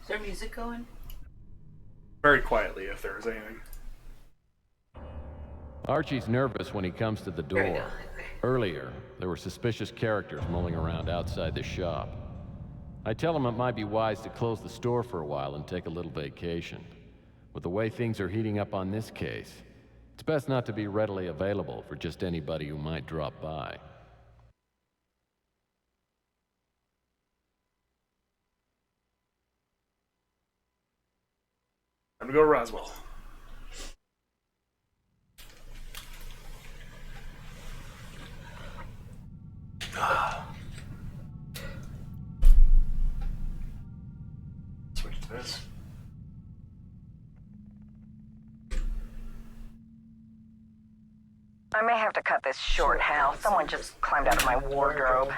Is there music going? Very quietly, if there is anything. Archie's nervous when he comes to the There we go. door. Okay. Earlier, there were suspicious characters mulling around outside the shop. I tell him it might be wise to close the store for a while and take a little vacation. With the way things are heating up on this case, it's best not to be readily available for just anybody who might drop by. Time to go to Roswell. Switch to this. I may have to cut this short, Hal. Someone just climbed out of my wardrobe.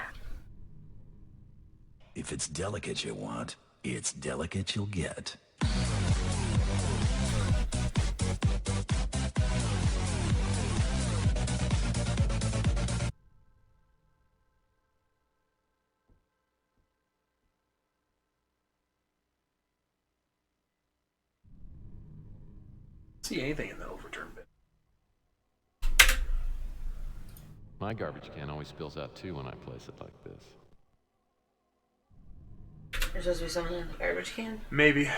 If it's delicate you want, it's delicate you'll get. See anything in the overturned bin? My garbage can always spills out too when I place it like this. There's supposed to be something in the garbage can? Maybe.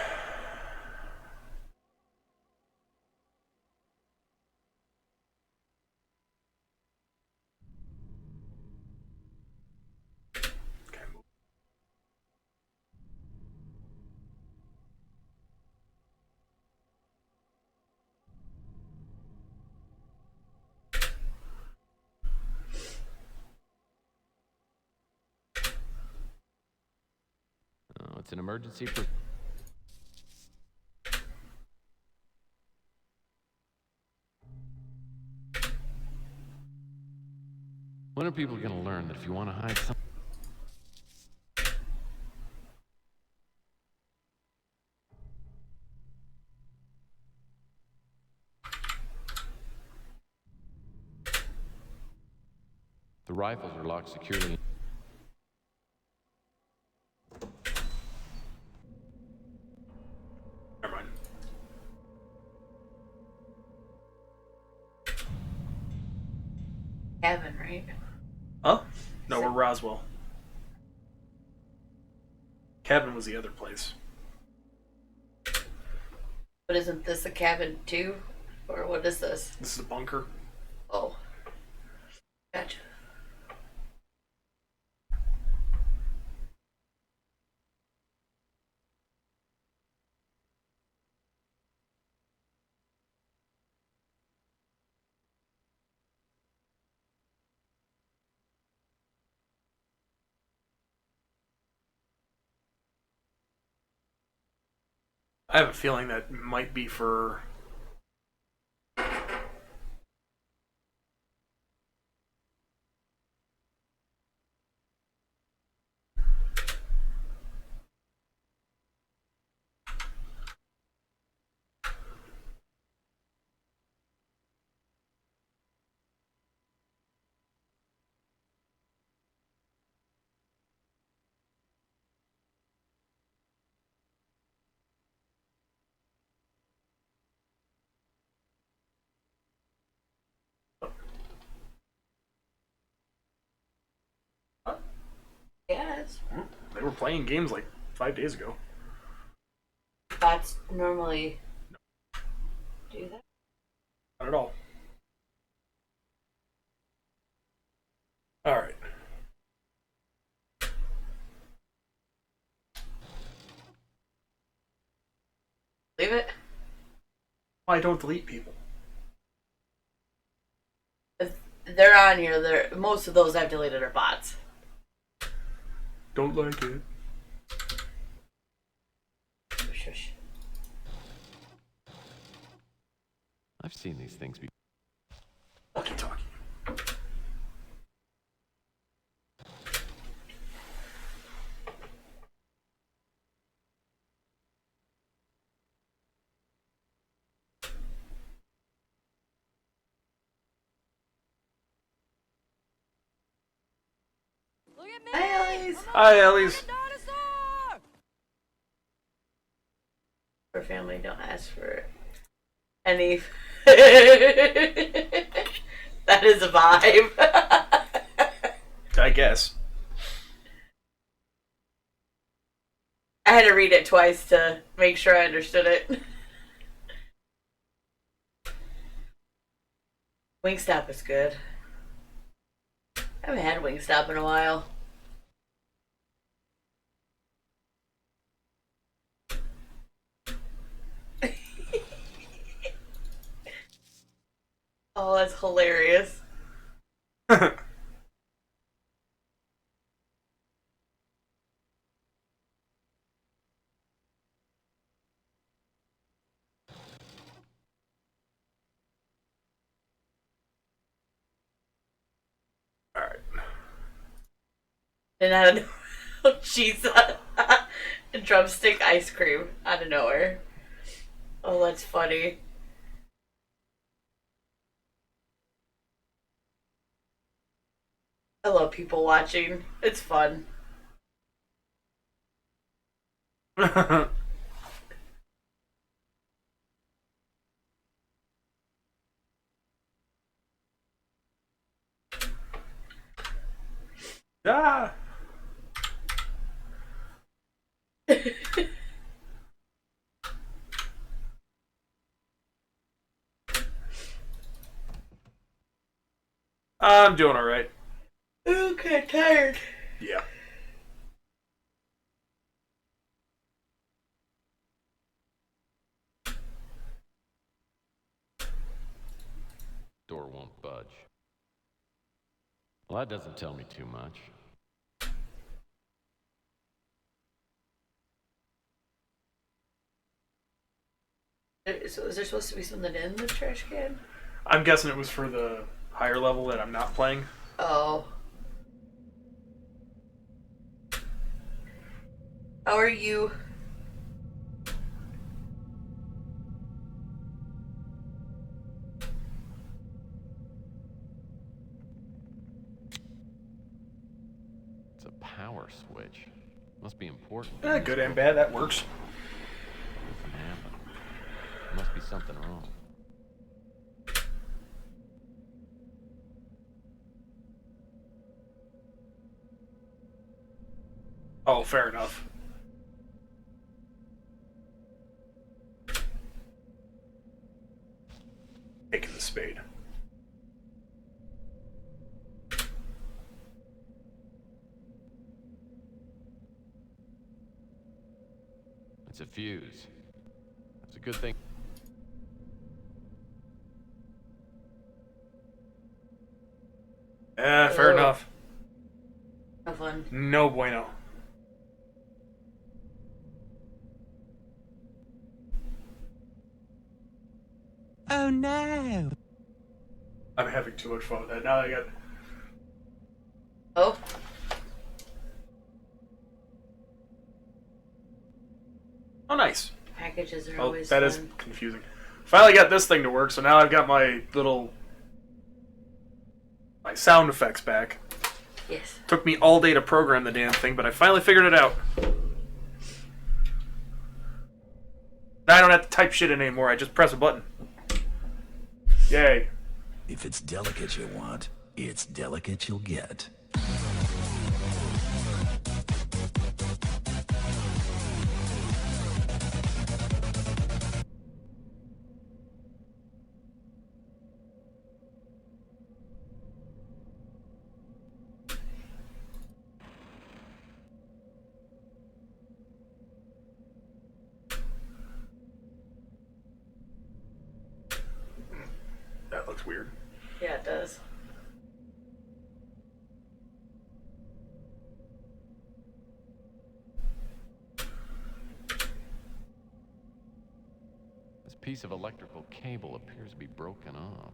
Okay, move. Oh, it's an emergency. When are people going to learn that if you want to hide something? The rifles are locked securely. Never mind. Cabin, right? Huh? No, we're Roswell. Cabin was the other place. But isn't this a cabin too? Or what is this? This is a bunker. Oh. Gotcha. I have a feeling that might be for... Yes. They were playing games like 5 days ago. Bots normally do that. Not at all. Alright. Leave it. I don't delete people. If they're on here, they're most of those I've deleted are bots. Don't like it. Shush. I've seen these things before. Walkie talkie. Hi, Elise. Hi, Ellie's. For family, don't ask for any. That is a vibe. I guess. I had to read it twice to make sure I understood it. Wingstop is good. I haven't had Wingstop in a while. Oh, that's hilarious. Alright. And out of nowhere, cheese drumstick ice cream out of nowhere. Oh, that's funny. I love people watching. It's fun. Ah! I'm doing alright. Okay, tired. Yeah. Door won't budge. Well, that doesn't tell me too much. So is there supposed to be something in the trash can? I'm guessing it was for the higher level that I'm not playing. Oh. How are you? It's a power switch. Must be important. Good and bad, that works. Doesn't happen. Must be something wrong. Oh, fair enough. Taking the spade. It's a fuse. It's a good thing. Fair enough. No fun. No bueno. Oh no! I'm having too much fun with that. Now that I got... Oh. Oh, nice. Packages are Oh, always that fun. is confusing. Finally got this thing to work, so now I've got my little... my sound effects back. Yes. Took me all day to program the damn thing, but I finally figured it out. Now I don't have to type shit in anymore, I just press a button. Yay. If it's delicate you want, it's delicate you'll get. That looks weird. Yeah, it does. This piece of electrical cable appears to be broken off.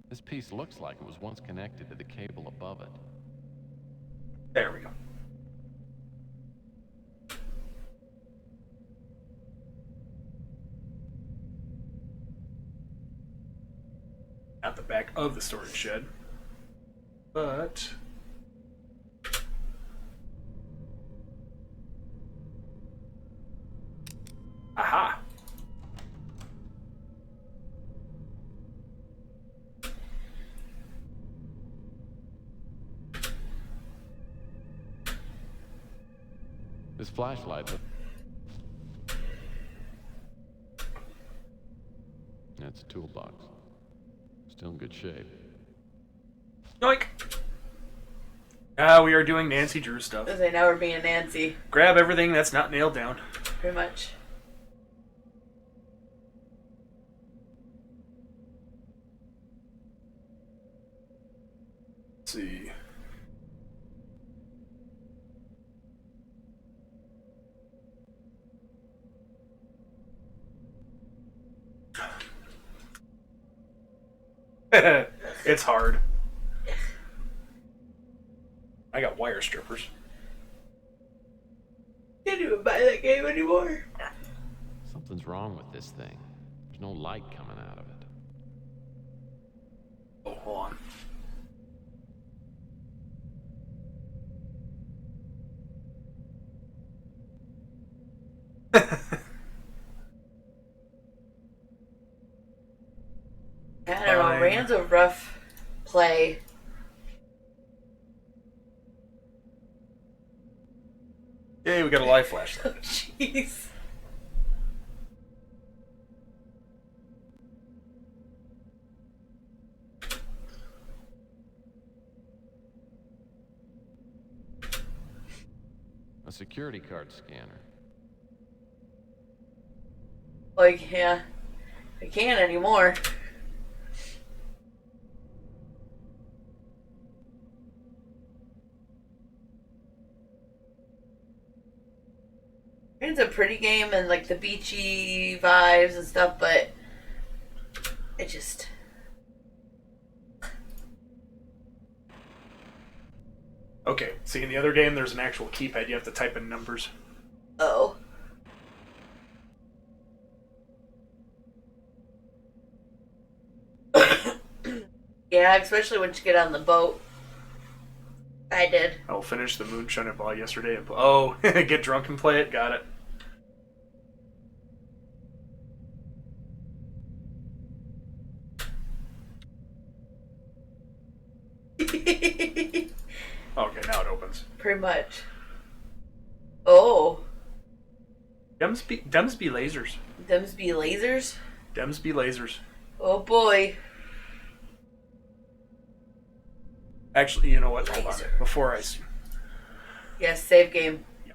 This piece looks like it was once connected to the cable above it. There we go. At the back of the storage shed. But... Aha. This flashlight. That's a toolbox. Still in good shape. Yoink. We are doing Nancy Drew stuff. As I now we're being Nancy, Grab everything that's not nailed down. pretty much. Let's see. It's hard. I got wire strippers. Can't even buy that game anymore. Something's wrong with this thing. There's no light coming out of it. Oh, hold on. I don't know. Fine. Rand's a rough play. Yay, we got a live flashlight. Oh, jeez. A security card scanner. Like, yeah. I can't anymore. It's a pretty game and like the beachy vibes and stuff, but it just Okay, see, in the other game, there's an actual keypad. You have to type in numbers. oh. Yeah, especially once you get on the boat. I did. I'll finish the Moonshine I bought yesterday. Oh, get drunk and play it. Got it. Okay, now it opens. Pretty much. Oh. Demsby lasers. Them's be lasers? Demsby lasers. Oh boy. Actually, you know what? Hold on. Laser. Before I... Yes, save game. Yeah.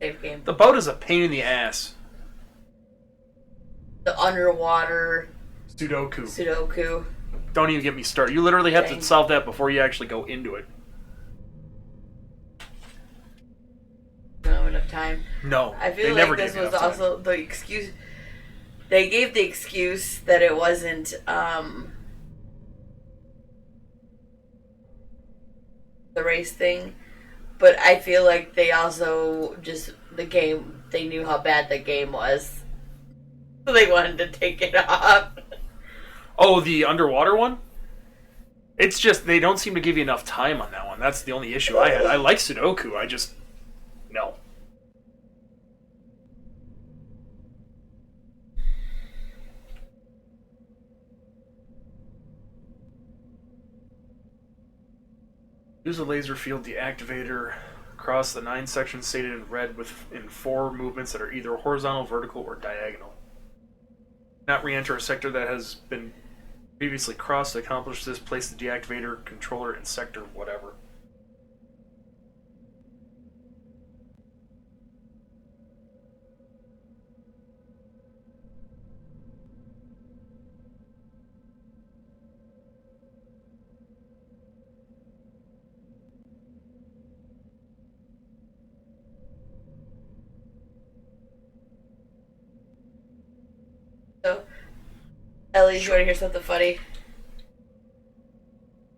Save game. The boat is a pain in the ass. The underwater Sudoku. Sudoku. Don't even get me started. You literally have Dang. to solve that before you actually go into it. Don't have enough time. No. I feel they never like this gave me was enough time. also the excuse. They gave the excuse that it wasn't the race thing, but I feel like they also just the game. They knew how bad the game was, so they wanted to take it off. Oh, the underwater one? It's just, they don't seem to give you enough time on that one. That's the only issue I had. I like Sudoku, I just... No. Use a laser field deactivator across the 9 sections stated in red in 4 movements that are either horizontal, vertical, or diagonal. Not re-enter a sector that has been previously crossed. To accomplish this, place the deactivator controller in sector whatever. So, Ellie, you want to hear something funny?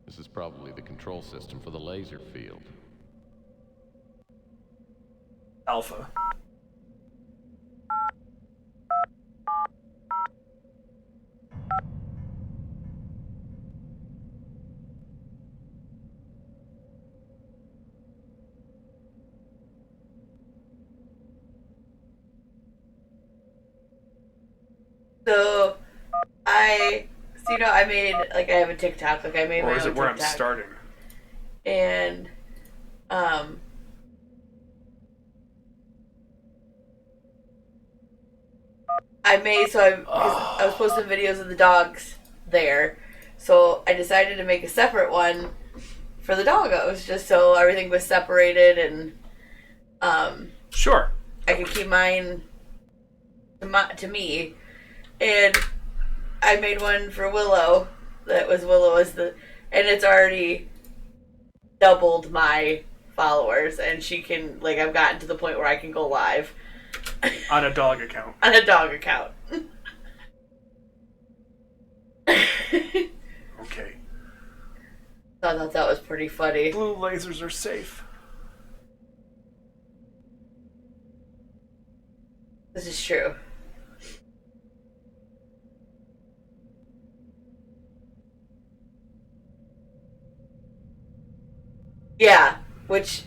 This is probably the control system for the laser field. Alpha. So I made I have a TikTok. Like I made my Or own is it where I'm TikTok. starting? And I was posting videos of the dogs there, so I decided to make a separate one for the doggos, just so everything was separated and Sure. I could keep mine to me. And I made one for Willow. That was Willow and it's already doubled my followers, and she can I've gotten to the point where I can go live On a dog account. on a dog account. Okay. I thought that was pretty funny. Blue lasers are safe. This is true. Yeah, which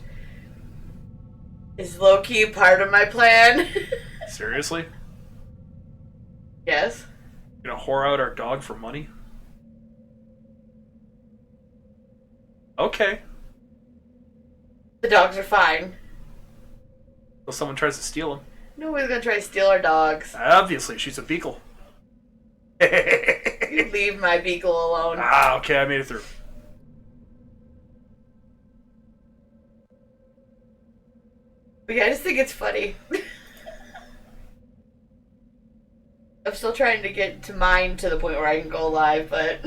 is low-key part of my plan. Seriously? Yes. You gonna whore out our dog for money? Okay. The dogs are fine. Until someone tries to steal him. Nobody's gonna try to steal our dogs. Obviously, she's a beagle. You leave my beagle alone. Okay, I made it through. But yeah, I just think it's funny. I'm still trying to get to mine to the point where I can go live, but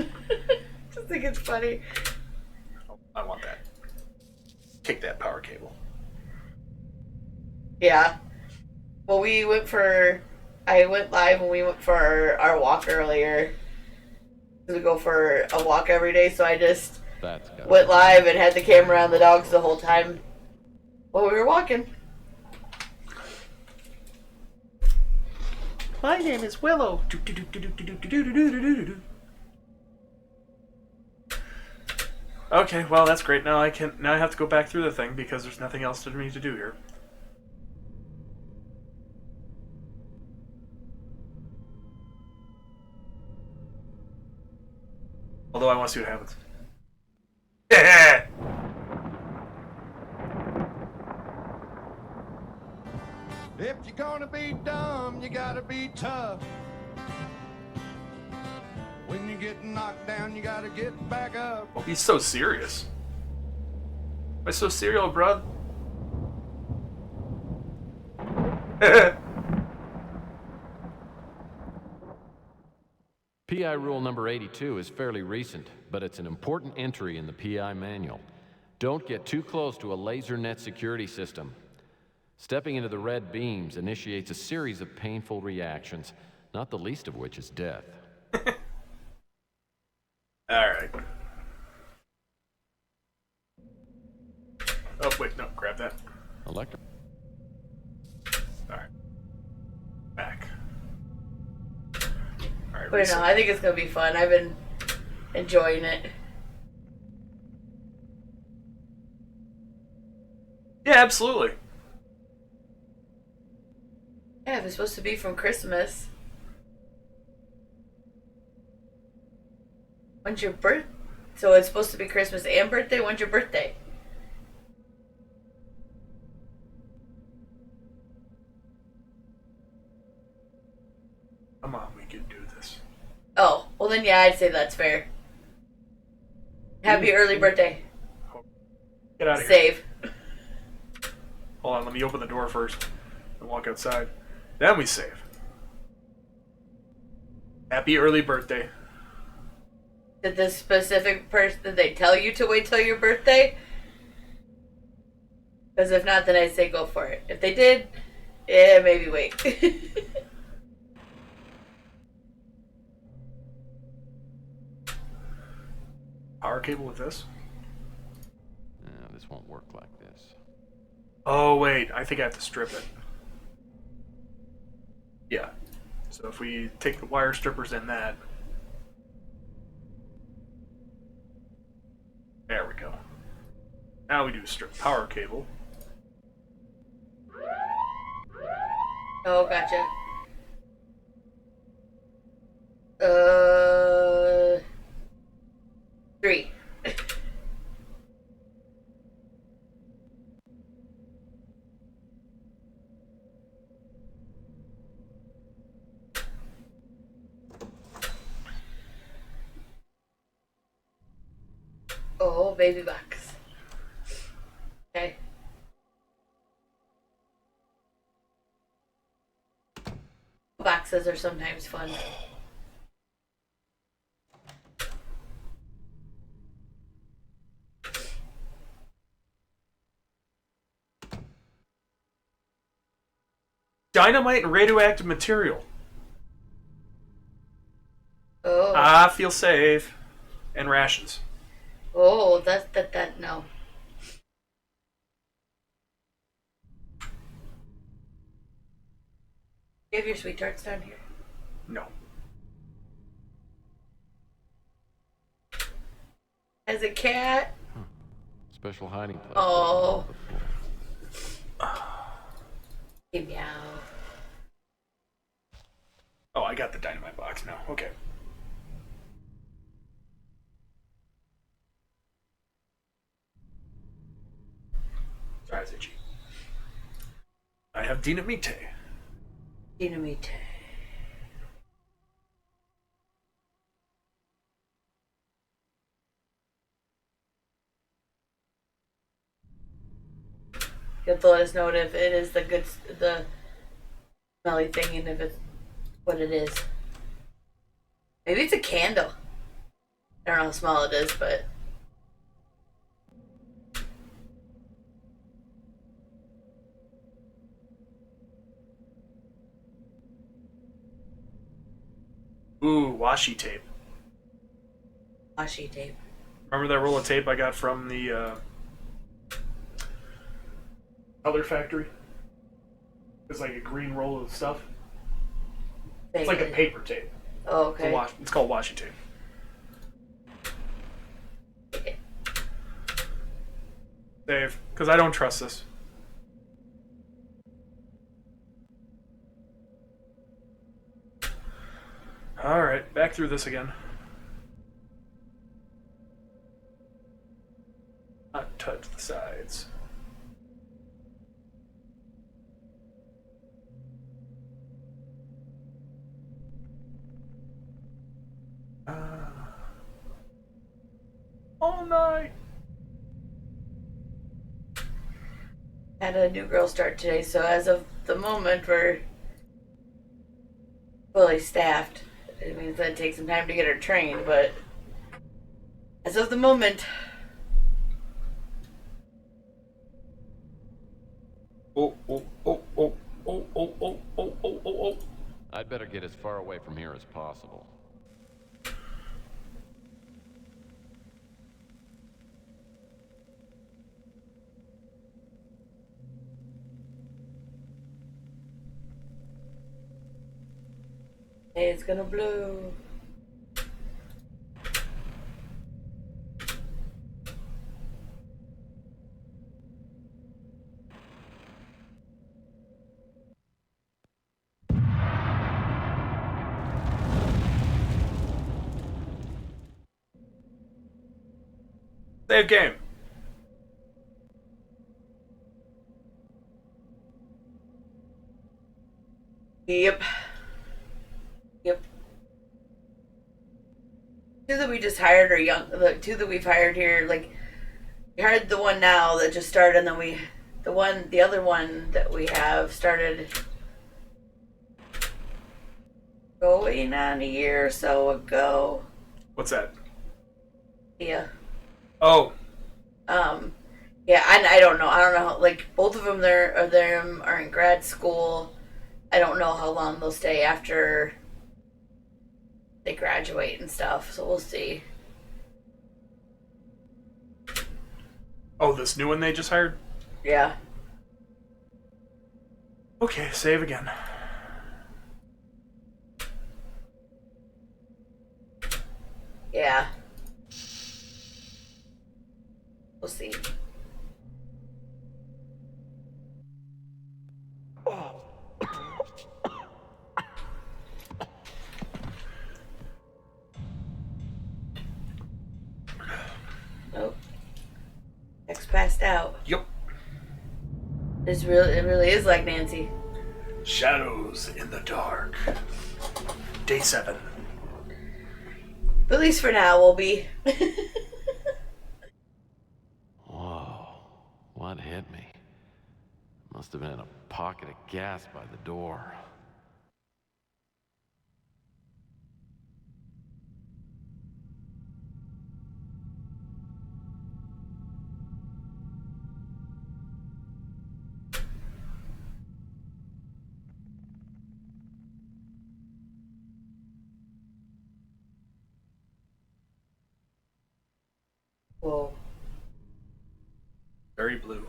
just think it's funny. Oh, I want that. Take that power cable. Yeah. Well, I went live when we went for our walk earlier. We go for a walk every day, so I just That's got went live and had the camera on the dogs the whole time while we were walking. My name is Willow. Okay, well that's great. Now I have to go back through the thing because there's nothing else for me to do here. Although I want to see what happens. If you're gonna be dumb, you gotta be tough. When you get knocked down, you gotta get back up. Oh, he's so serious. Why so serial, bruh? PI rule number 82 is fairly recent, but it's an important entry in the PI manual. Don't get too close to a laser net security system. Stepping into the red beams initiates a series of painful reactions, not the least of which is death. Alright. Oh, wait, no, grab that. Electric. Alright. Back. Alright, But no, I think it's gonna be fun. I've been enjoying it. Yeah, absolutely. Yeah, if it's supposed to be from Christmas. When's your birth? So it's supposed to be Christmas and birthday? When's your birthday? Come on, we can do this. Oh, well then yeah, I'd say that's fair. Happy early birthday. Get out of here. Save. Hold on, let me open the door first and walk outside. Then we save. Happy early birthday. Did the specific person, did they tell you to wait till your birthday? Because if not, then I'd say go for it. If they did, yeah, maybe wait. Power cable with this? No, this won't work like this. Oh, wait, I think I have to strip it. Yeah. So if we take the wire strippers in that. There we go. Now we do strip power cable. Oh, gotcha. 3. Oh, baby box. Okay. Boxes are sometimes fun. Dynamite and radioactive material. Oh. I feel safe. And rations. Oh, that, no. You have your sweet tarts down here? No. As a cat? Special hiding place. Oh. Meow. Oh, I got the dynamite box now. Okay. Sorry, it's itchy. I have dinamite. Dynamite. You have to let us know if it is the smelly thing and if it's what it is. Maybe it's a candle. I don't know how small it is, but Ooh, washi tape. washi tape. Remember that roll of tape I got from the Color Factory? It's like a green roll of stuff. It's like a paper tape. Oh, okay. It's called washi tape. Okay. Dave, because I don't trust this. Alright, back through this again. Not touch the sides. All night. Had a new girl start today, so as of the moment we're fully staffed. It means that it takes some time to get her trained, but as of the moment, Oh, oh, oh, oh, oh, oh, oh, oh, oh, oh, oh. I'd better get as far away from here as possible. hey, it's gonna blow. Save game. Yep. Yep. Two that we just hired are young. The two that we've hired here, like we hired the one now that just started, and then the other one that we have started going on a year or so ago. What's that? Yeah. Oh, Yeah, and I don't know. I don't know. Like both of them, them are in grad school. I don't know how long they'll stay after they graduate and stuff. So we'll see. oh, this new one they just hired? Yeah. Okay, save again. Yeah. We'll see. It really is like Nancy. Shadows in the dark. Day 7. At least for now, we'll be. Whoa. What hit me? Must have been a pocket of gas by the door. Whoa. Very blue.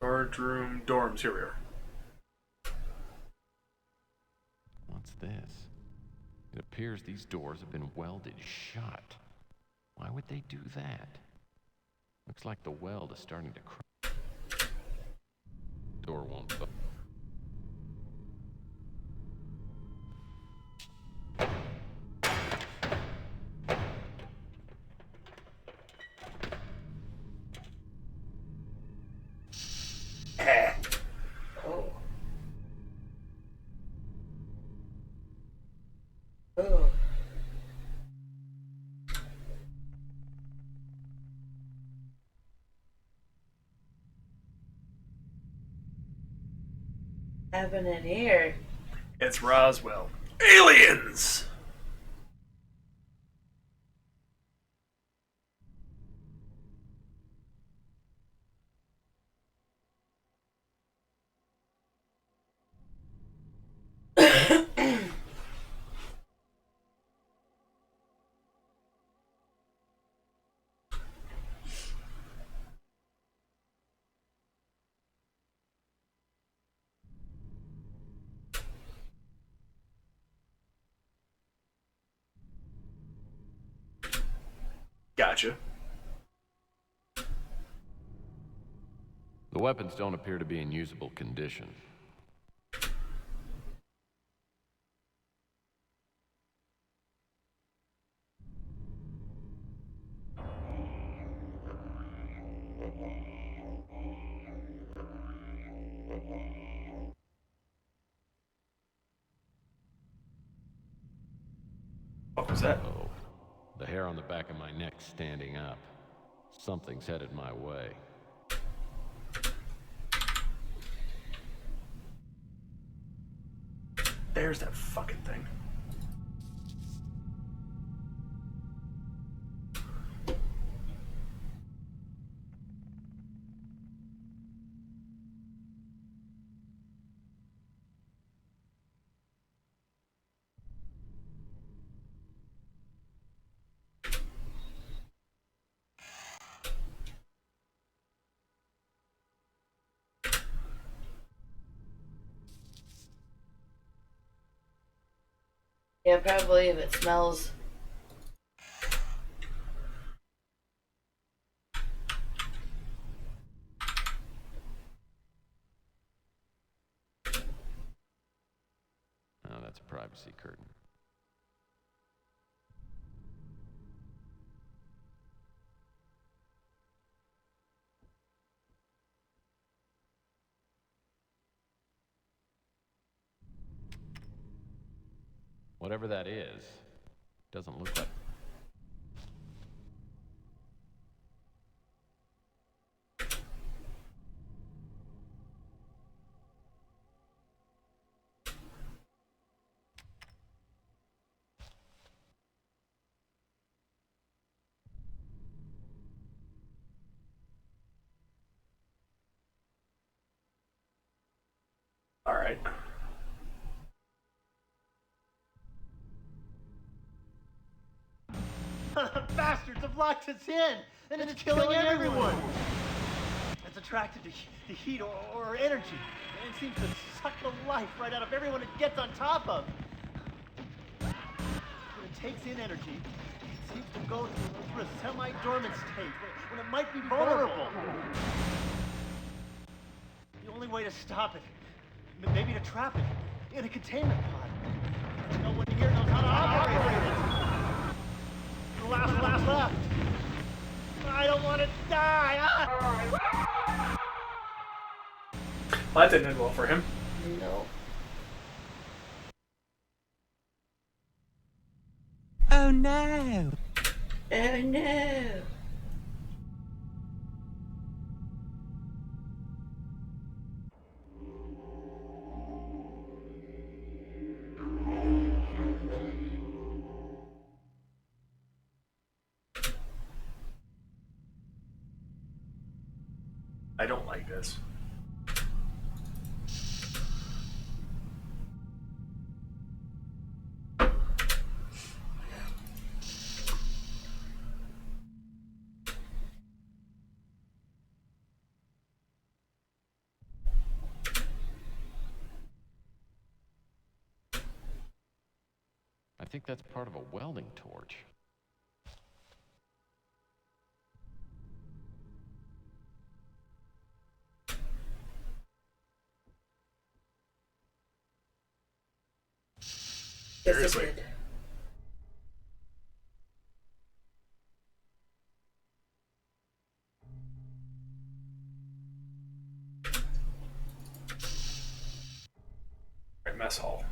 Storage room, dorms. Here we are. What's this? It appears these doors have been welded shut. Why would they do that? Looks like the weld is starting to crack. Door won't budge. Oh. Oh. Happening here? It's Roswell. Aliens! Gotcha. The weapons don't appear to be in usable condition. What was that? Oh, the hair on the back of my neck standing up. Something's headed my way. There's that fucking thing. Yeah, probably if it smells. Oh, that's a privacy curtain. Whatever that is, doesn't look like... All right. Bastards have locked us in, and it's killing everyone. It's attracted to heat or energy, and it seems to suck the life right out of everyone it gets on top of. When it takes in energy, it seems to go through a semi-dormant state, when it might be vulnerable. The only way to stop it, maybe to trap it in a containment pod. No one here knows how to operate it. The last left. I don't want to die. Well, that didn't end well for him. No. Oh no! Oh no. I don't like this. I think that's part of a welding torch. Yes, Seriously. it did. Right, mess hall.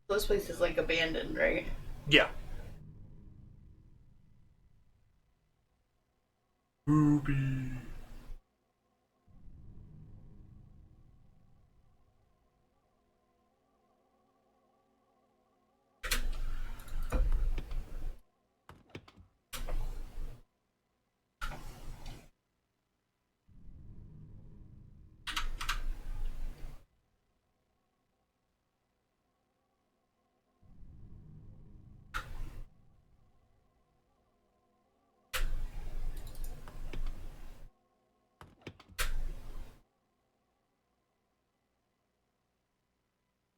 This place is like abandoned, right? Yeah. Booby.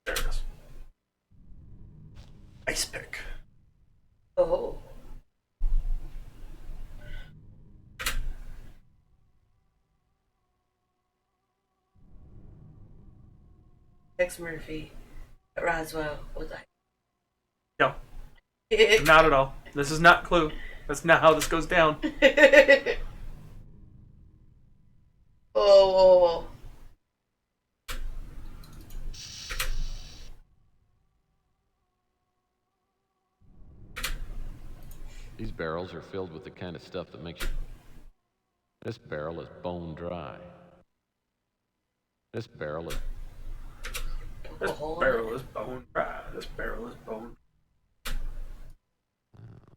There it is. Ice pick. Oh. Tex Murphy at Roswell was No, I. not at all. This is not Clue. That's not how this goes down. Whoa. These barrels are filled with the kind of stuff that makes you... This barrel is bone dry. This barrel is... This barrel is bone dry. This barrel is bone.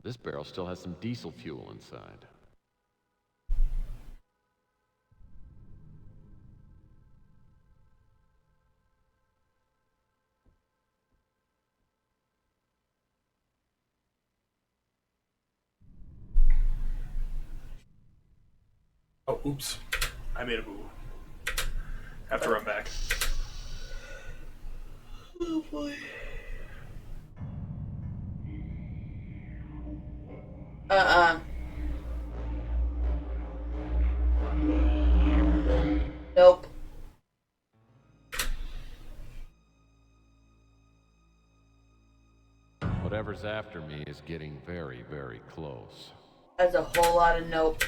This barrel still has some diesel fuel inside. Oh, oops. I made a boo. Have to run back. Oh boy. Nope. Whatever's after me is getting very, very close. That's a whole lot of nope.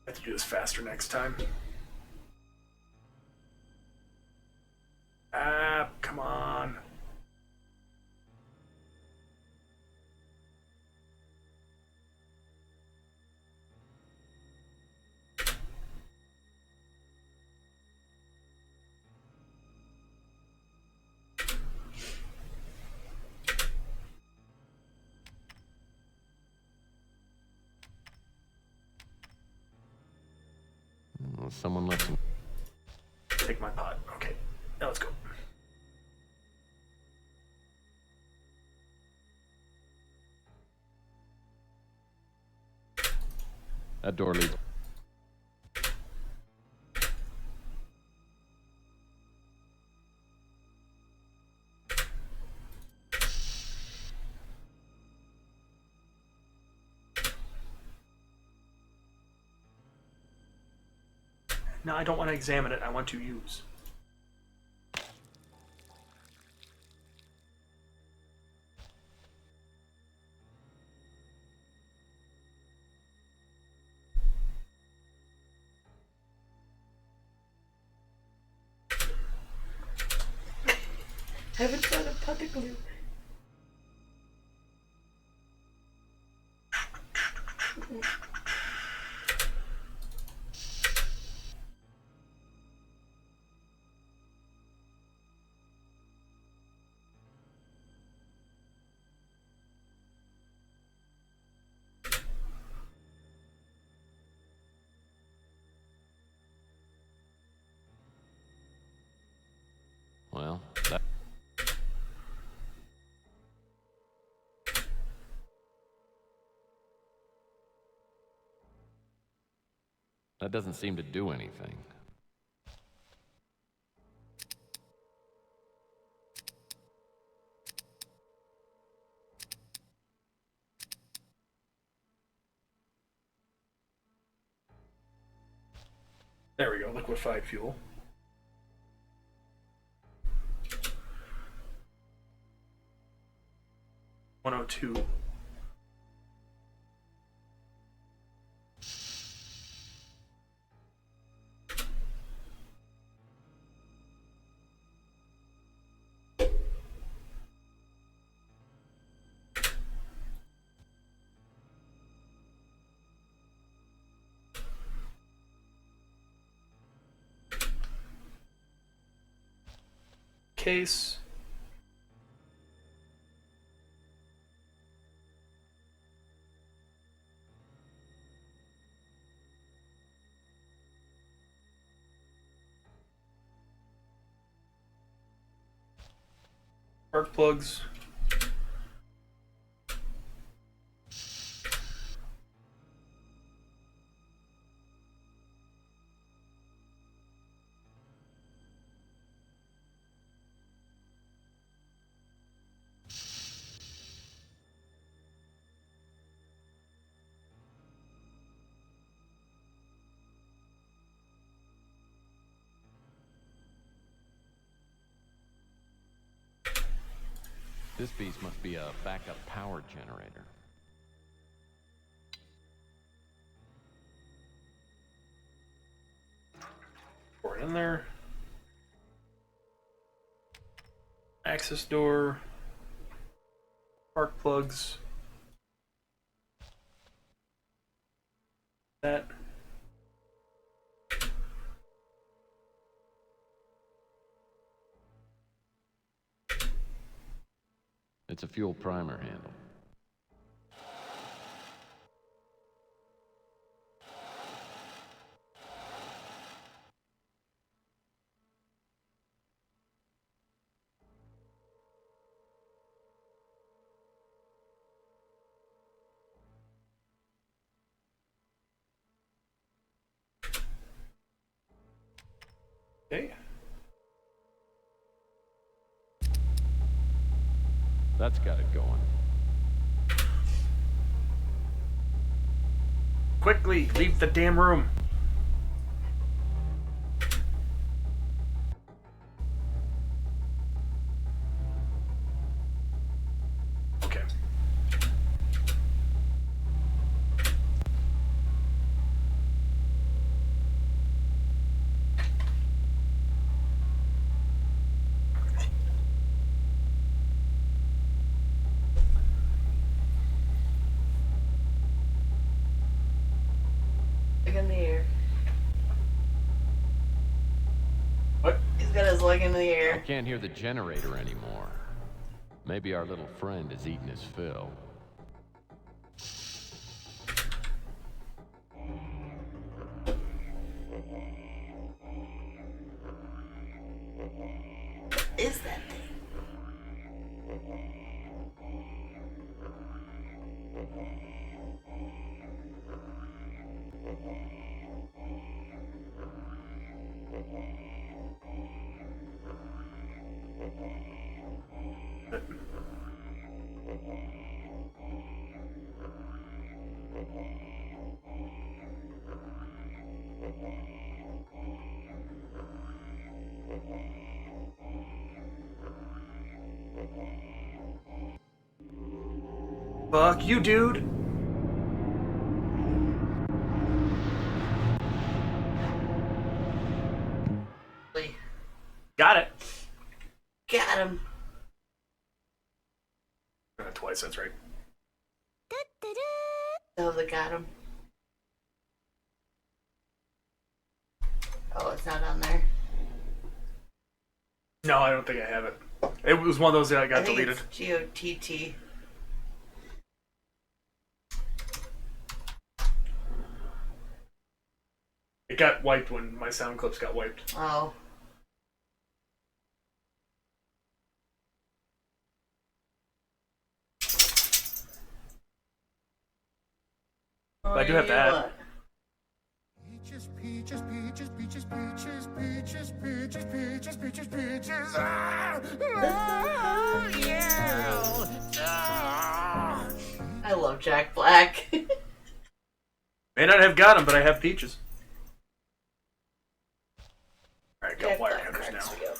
I have to do this faster next time. Ah, come on. Someone left some... Take my pot. Okay, now let's go. That door leads... No, I don't want to examine it. I want to use. Haven't found a pot of glue. Well, that... That doesn't seem to do anything. There we go, liquefied fuel. $102. Case. Spark plugs. This beast must be a backup power generator. Pour it in there. Access door. Spark plugs. That. It's a fuel primer handle. Okay. That's got it going. Quickly, leave the damn room. Okay. Leg in the air. What? He's got his leg in the I air. can't hear the generator anymore. Maybe our little friend is eating his fill. What is that thing? Fuck you, dude. Got it. Got him. it twice, that's right. Oh, they got him. Oh, it's not on there. No, I don't think I have it. It was one of those that got I think deleted. it's GOTT. It got wiped when my sound clips got wiped. Oh. But I do have that. What? Peaches, peaches, peaches, peaches, peaches, peaches, peaches, peaches, peaches, peaches. Ah! Oh, yeah. Ah! I love Jack Black. May not have got them, but I have peaches. Alright, got Jack wire Black cutters cracks now. me up.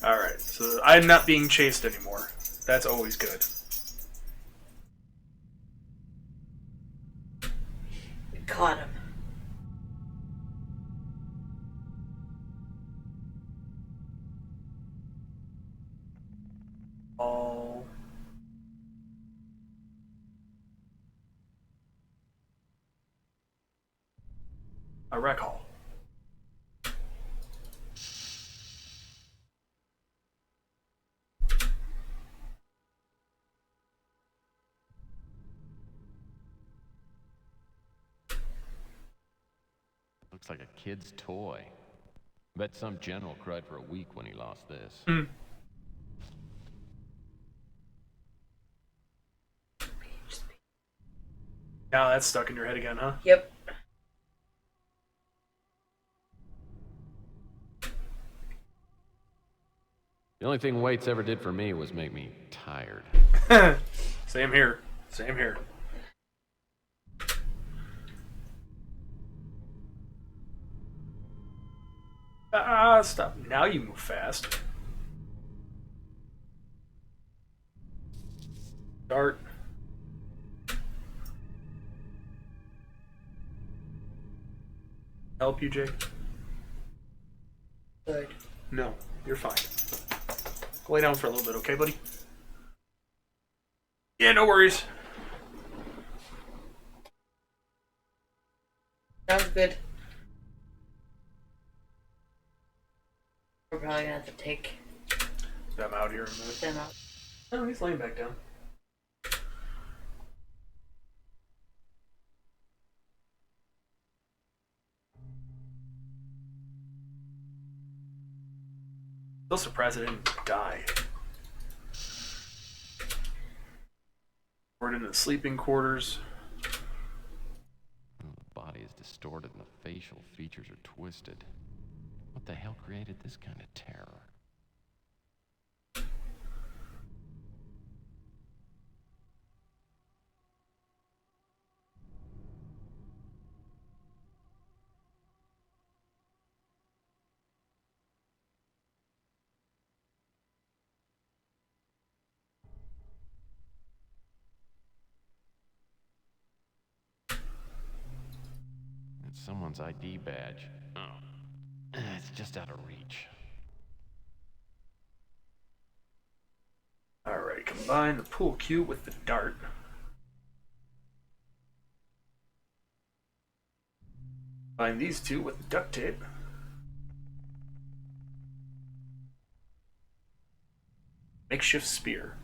Alright, so I'm not being chased anymore. That's always good. We caught him. Oh. A rec hall. Looks like a kid's toy. Bet some general cried for a week when he lost this. Now that's stuck in your head again, huh? Yep. The only thing weights ever did for me was make me tired. Same here. Same here. Stop. Now you move fast. Dart. Help you, Jake? Good. No, you're fine. Go lay down for a little bit, okay, buddy? Yeah, no worries. Sounds good. We're probably gonna have to take I'm out here in a minute. them out. Oh, he's laying back down. Still surprised I didn't die. We're in the sleeping quarters. The body is distorted and the facial features are twisted. What the hell created this kind of terror? It's someone's ID badge. Oh. It's just out of reach. Alright, combine the pool cue with the dart. Combine these two with the duct tape. Makeshift spear.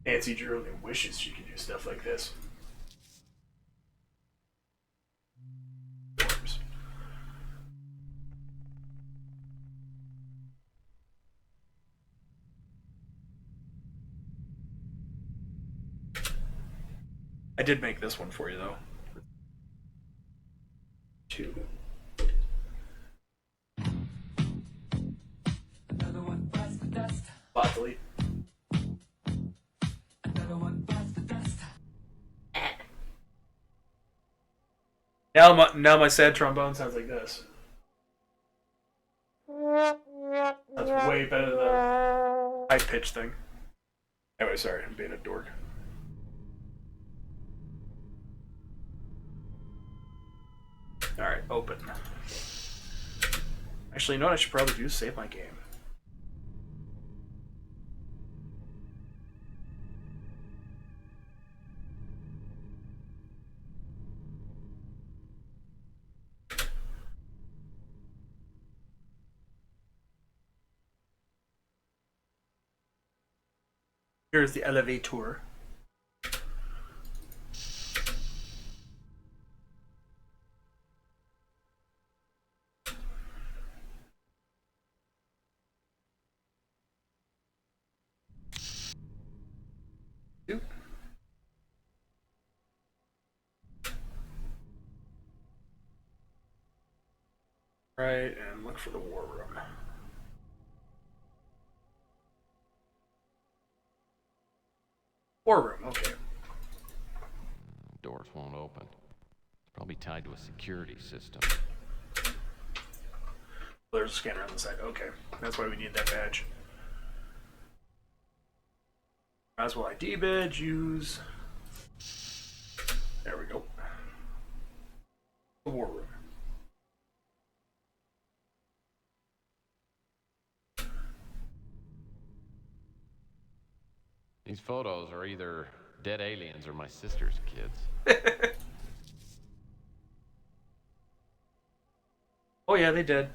Nancy Drew only wishes she could do stuff like this. Worms. I did make this one for you, though. 2. Bot delete. Now my sad trombone sounds like this. That's way better than the high pitch thing. Anyway, sorry, I'm being a dork. Open. Actually, you know what I should probably do? Save my game. Here's the elevator. Right, and look for the war room. War room, okay. Doors won't open. It's probably tied to a security system. There's a scanner on the side. Okay, that's why we need that badge. Roswell ID badge, use. There we go. The war room. These photos are either dead aliens or my sister's kids. Oh yeah, they did.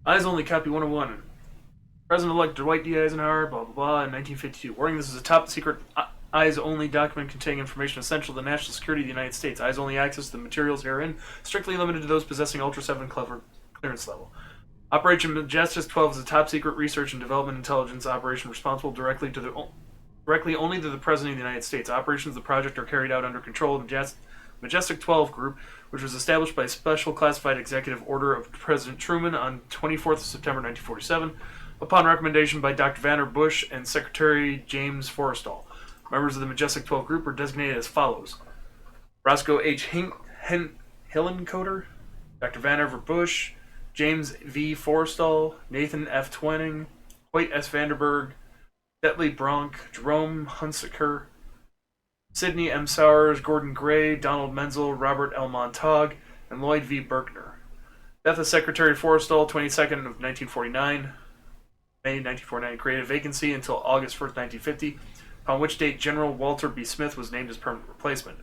Eyes only copy 101. President-elect Dwight D. Eisenhower, blah blah blah, in 1952. Warning: this is a top-secret eyes-only document containing information essential to the national security of the United States. Eyes-only access to the materials herein strictly limited to those possessing Ultra 7 clearance level. Operation Majestic 12 is a top-secret research and development intelligence operation responsible directly only to the President of the United States. Operations of the project are carried out under control of Majestic 12 Group, which was established by Special Classified Executive Order of President Truman on 24th of September 1947, upon recommendation by Dr. Vannevar Bush and Secretary James Forrestal. Members of the Majestic 12 Group were designated as follows: Roscoe H. Hillencoder, Dr. Vannevar Bush, James V. Forrestal, Nathan F. Twenning, Hoyt S. Vanderberg, Detley Bronk, Jerome Hunsaker, Sidney M. Sowers, Gordon Gray, Donald Menzel, Robert L. Montague, and Lloyd V. Berkner. Death of Secretary Forrestal, 22nd of 1949. May 1949, created a vacancy until August 1st, 1950, upon which date General Walter B. Smith was named as permanent replacement.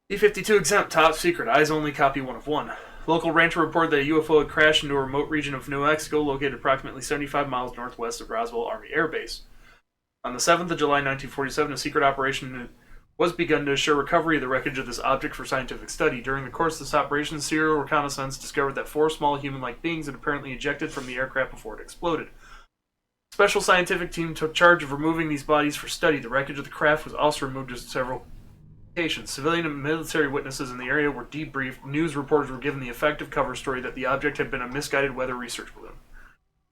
D-52 exempt, top secret, eyes only, copy 1 of 1. Local rancher reported that a UFO had crashed into a remote region of New Mexico located approximately 75 miles northwest of Roswell Army Air Base. On the 7th of July 1947, a secret operation was begun to assure recovery of the wreckage of this object for scientific study. During the course of this operation, serial reconnaissance discovered that 4 small human-like beings had apparently ejected from the aircraft before it exploded. A special scientific team took charge of removing these bodies for study. The wreckage of the craft was also removed at several locations. Civilian and military witnesses in the area were debriefed. News reporters were given the effective cover story that the object had been a misguided weather research balloon.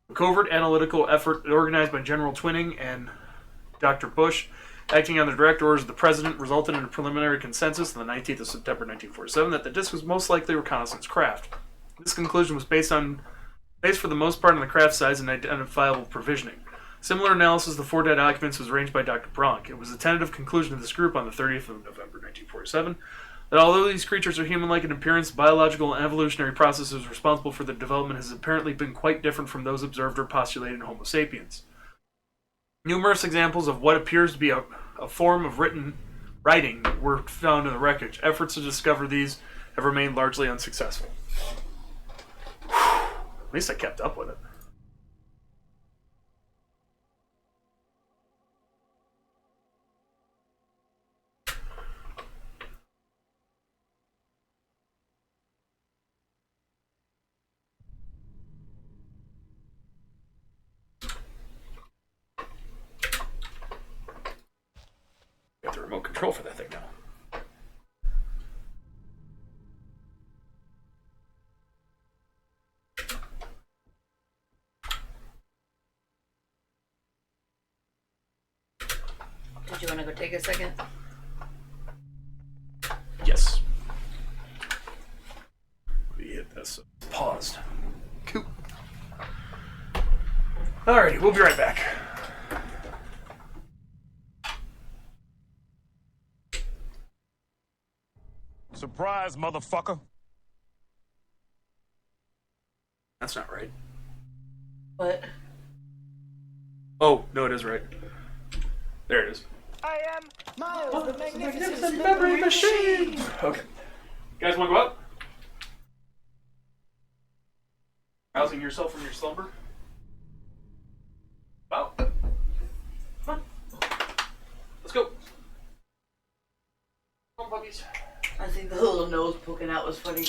A covert analytical effort organized by General Twining and Dr. Bush, acting on the direct orders of the President, resulted in a preliminary consensus on the 19th of September 1947 that the disk was most likely a reconnaissance craft. This conclusion was based for the most part on the craft size and identifiable provisioning. Similar analysis of the 4 dead occupants was arranged by Dr. Bronk. It was the tentative conclusion of this group on the 30th of November 1947 that although these creatures are human-like in appearance, biological and evolutionary processes responsible for their development has apparently been quite different from those observed or postulated in Homo sapiens. Numerous examples of what appears to be a form of writing were found in the wreckage. Efforts to discover these have remained largely unsuccessful. At least I kept up with it. Got the remote control for that thing now. Do you want to go take a second? Yes. We hit this. Paused. Cool. Alrighty, we'll be right back. Surprise, motherfucker. That's not right. What? Oh, no, it is right. There it is. I am Miles, the Magnificent memory machine! Okay. You guys want to go up? Rousing yourself from your slumber? Well, come on. Let's go. Come on, puppies. I think the little nose poking out was funny.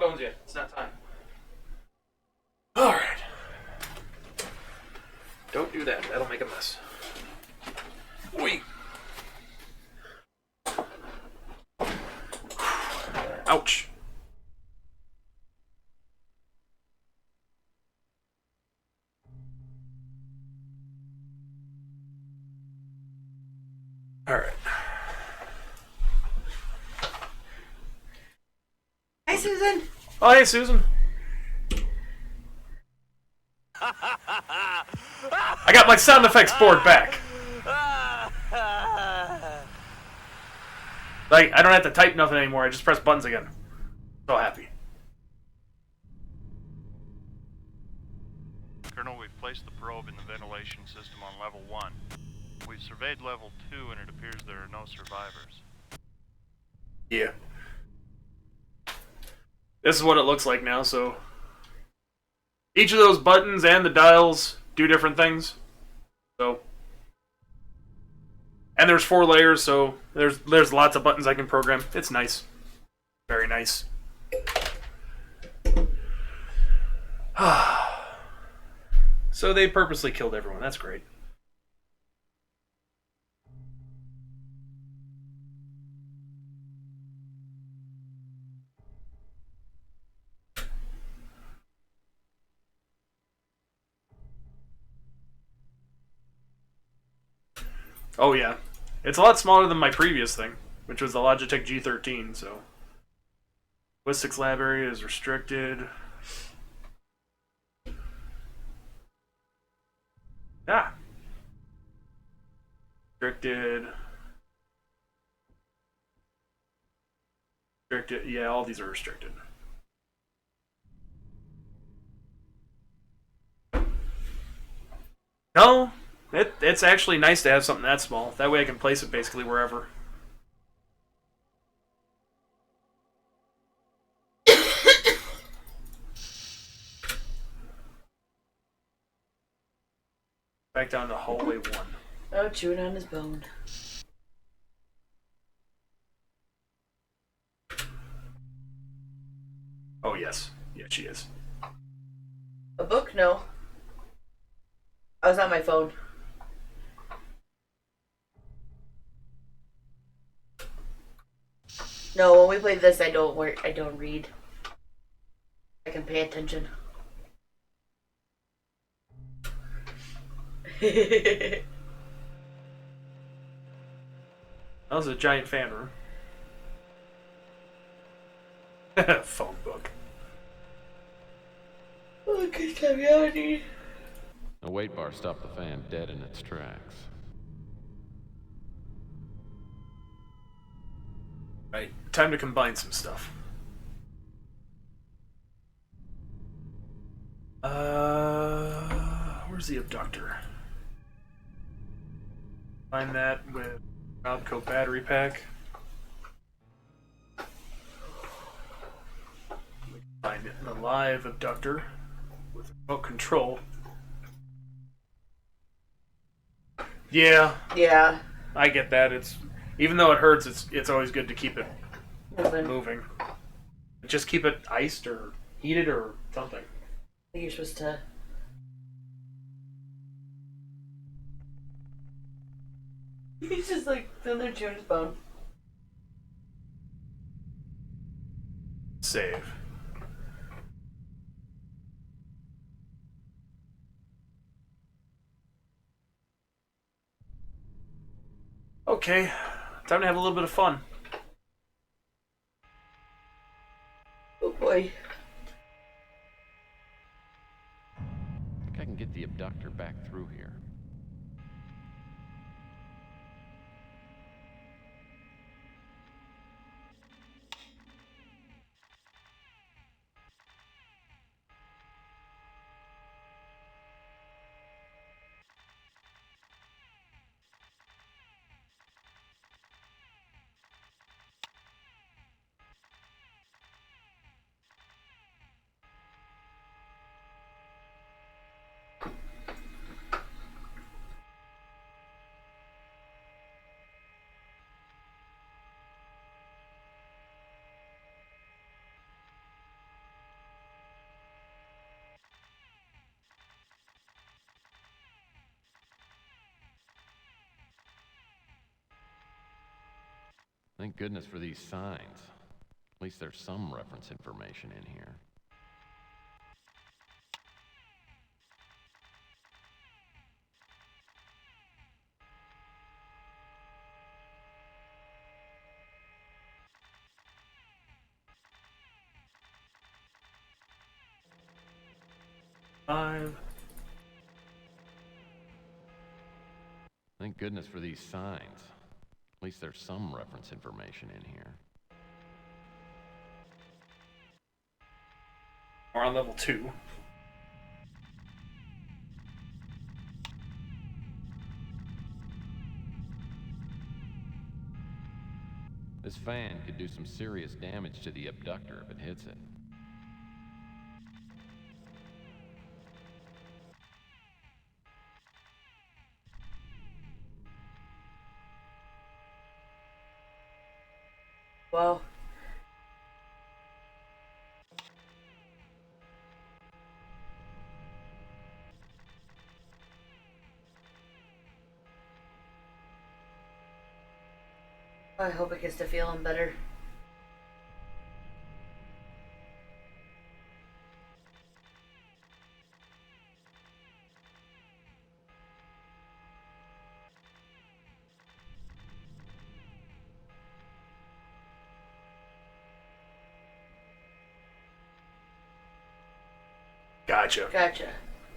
bones yet. It's not time. Alright. Don't do that. That'll make a mess. Wait. Ouch. Alright. Hi, Susan. Oh, hey, Susan. I got my sound effects board back. Like, I don't have to type nothing anymore. I just press buttons again. So happy. Colonel, we've placed the probe in the ventilation system on level 1. We've surveyed level 2, and it appears there are no survivors. Yeah. This is what it looks like now, so... Each of those buttons and the dials do different things. So... And there's 4 layers, so there's lots of buttons I can program. It's nice. Very nice. So they purposely killed everyone. That's great. Oh yeah. It's a lot smaller than my previous thing, which was the Logitech G13, so... Ballistics lab area is restricted. Ah! Restricted. Restricted. Yeah, all these are restricted. No! It's actually nice to have something that small. That way I can place it basically wherever. Back down to hallway 1. Oh, chewing on his bone. Oh, yes. Yeah, she is. A book? No. I was on my phone. No, when we play this, I don't read. I can pay attention. That was a giant fan room. Phone book. Oh, good time, yawning. A weight bar stopped the fan dead in its tracks. Right, time to combine some stuff. Where's the abductor? Find that with Robco battery pack. Find it in the live abductor with remote control. Yeah. Yeah. I get that. It's even though it hurts, it's always good to keep it moving. Just keep it iced or heated or something. I think you're supposed to. He's just like sitting there chewing his bone. Save. Okay, time to have a little bit of fun. Oh boy. I think I can get the abductor back through here. Thank goodness for these signs. At least there's some reference information in here. Thank goodness for these signs. At least there's some reference information in here. We're on level 2. This fan could do some serious damage to the abductor if it hits it. Well, I hope it gets to feeling better. Gotcha. Gotcha.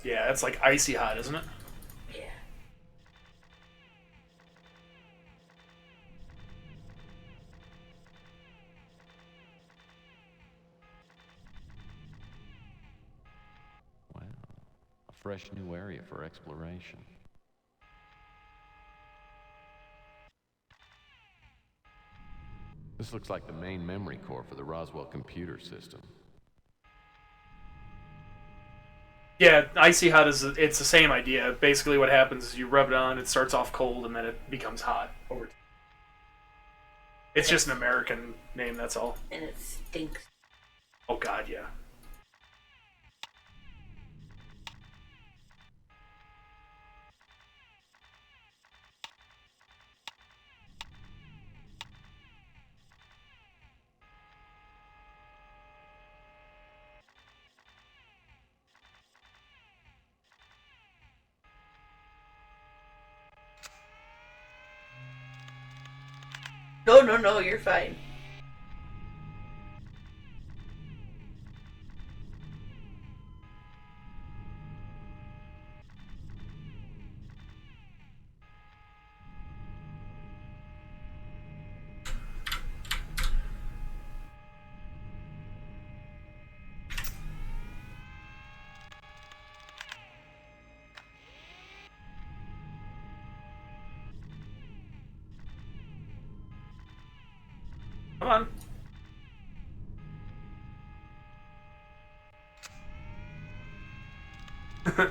Yeah, it's like icy hot, isn't it? Yeah. Wow. A fresh new area for exploration. This looks like the main memory core for the Roswell computer system. Yeah, icy hot it's the same idea. Basically what happens is you rub it on, it starts off cold, and then it becomes hot over time. It's just an American name, that's all. And it stinks. Oh god, yeah. No, you're fine. Come on.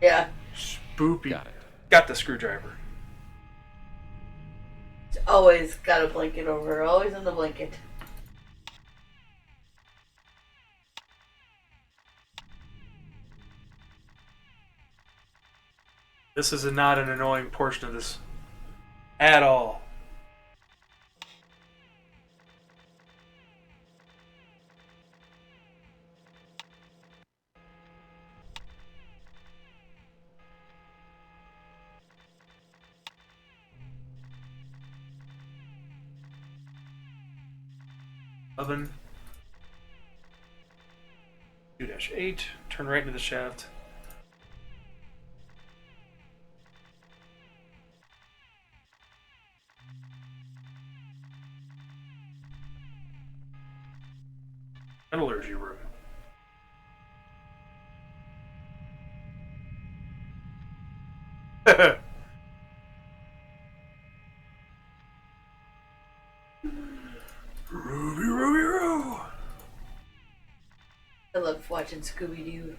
Yeah. Spoopy. Got it. Got the screwdriver. It's always got a blanket over. Always in the blanket. This is not an annoying portion of this at all. Oven. 2-8. Turn right into the shaft. Metallurgy room. Ruby, Ruby, Roo. I love watching Scooby-Doo.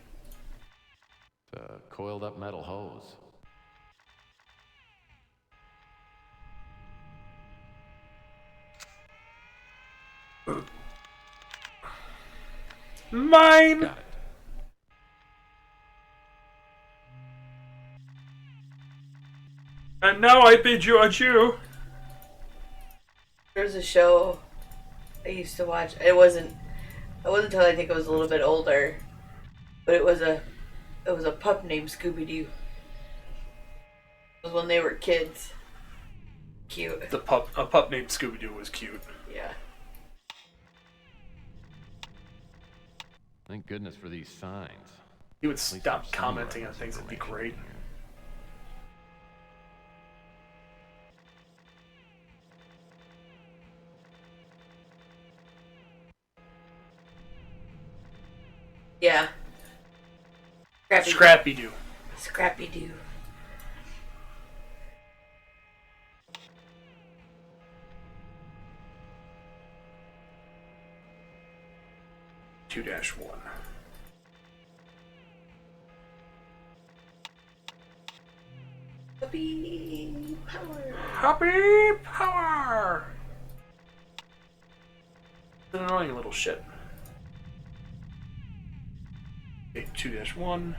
A coiled up metal hose. Mine! Got it. And now I bid you adieu. There's a show I used to watch. It wasn't until I think I was a little bit older, but it was a pup named Scooby Doo. It was when they were kids. Cute. A pup named Scooby Doo was cute. Yeah. Thank goodness for these signs. He would At least stop there's some commenting on reference things. That'd be information great. in here. Yeah. Scrappy Doo. Scrappy Doo. -1. Puppy power. Happy power. An annoying little shit. Okay, 2-1.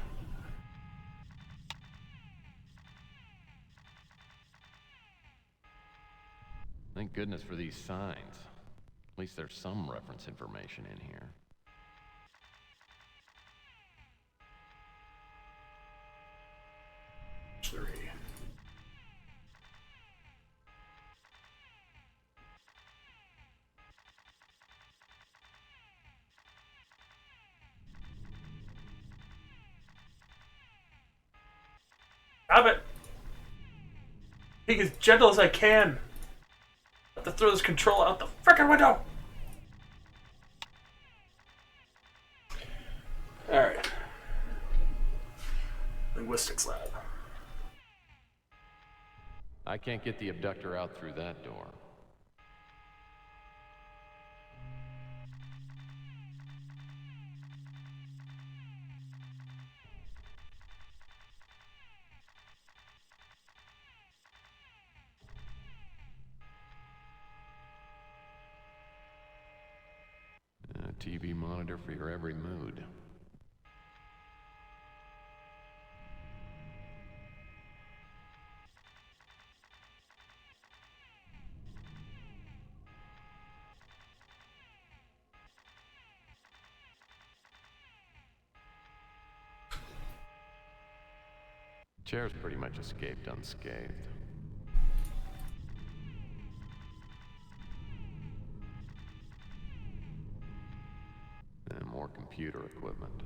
Thank goodness for these signs. At least there's some reference information in here. Three. Stop it! Being as gentle as I can. I have to throw this controller out the frickin' window! Alright. Linguistics lab. I can't get the abductor out through that door. A TV monitor for your every mood. Chair's pretty much escaped unscathed. And more computer equipment.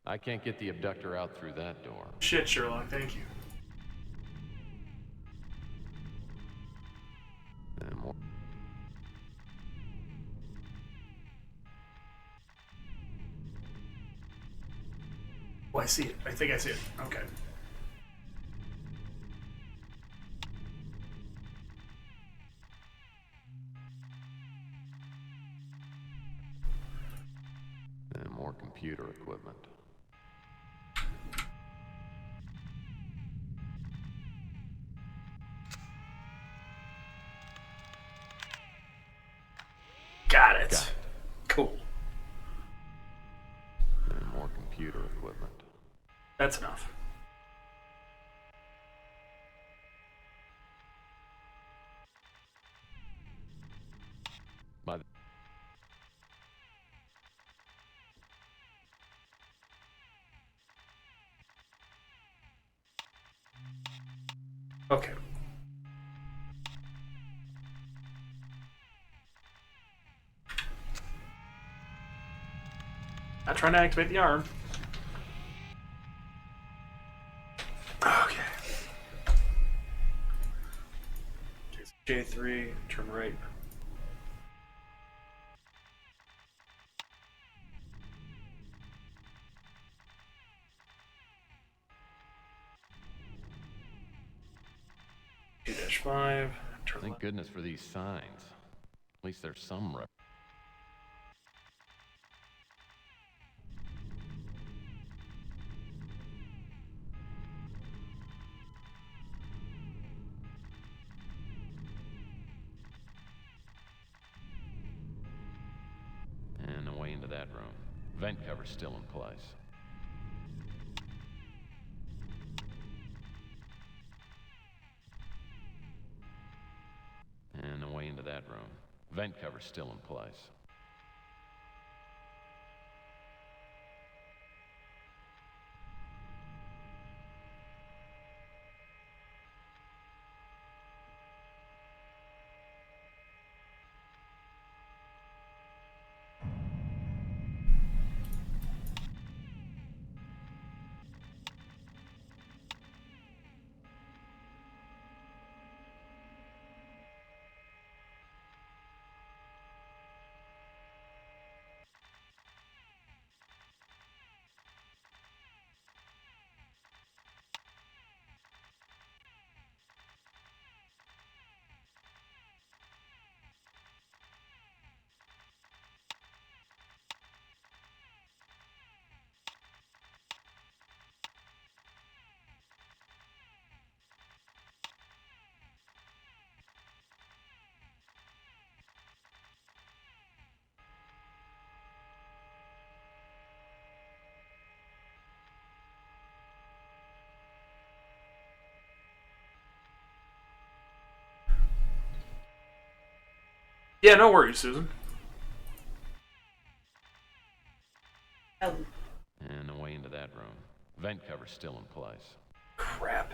I can't get the abductor out through that door. Shit, Sherlock, thank you. And more. Oh, I see it. I think I see it. Okay. And more computer equipment. Got it. Got it. Cool. And more computer equipment. That's enough. By the Okay. Not trying to activate the arm. Okay. J3, turn right. J-5, turn Thank left. goodness for these signs. At least there's some rep. And away into that room. Vent cover's still in place. And away into that room. Vent cover's still in place. Yeah, no worries, Susan. And away into that room. Vent cover's still in place. Crap.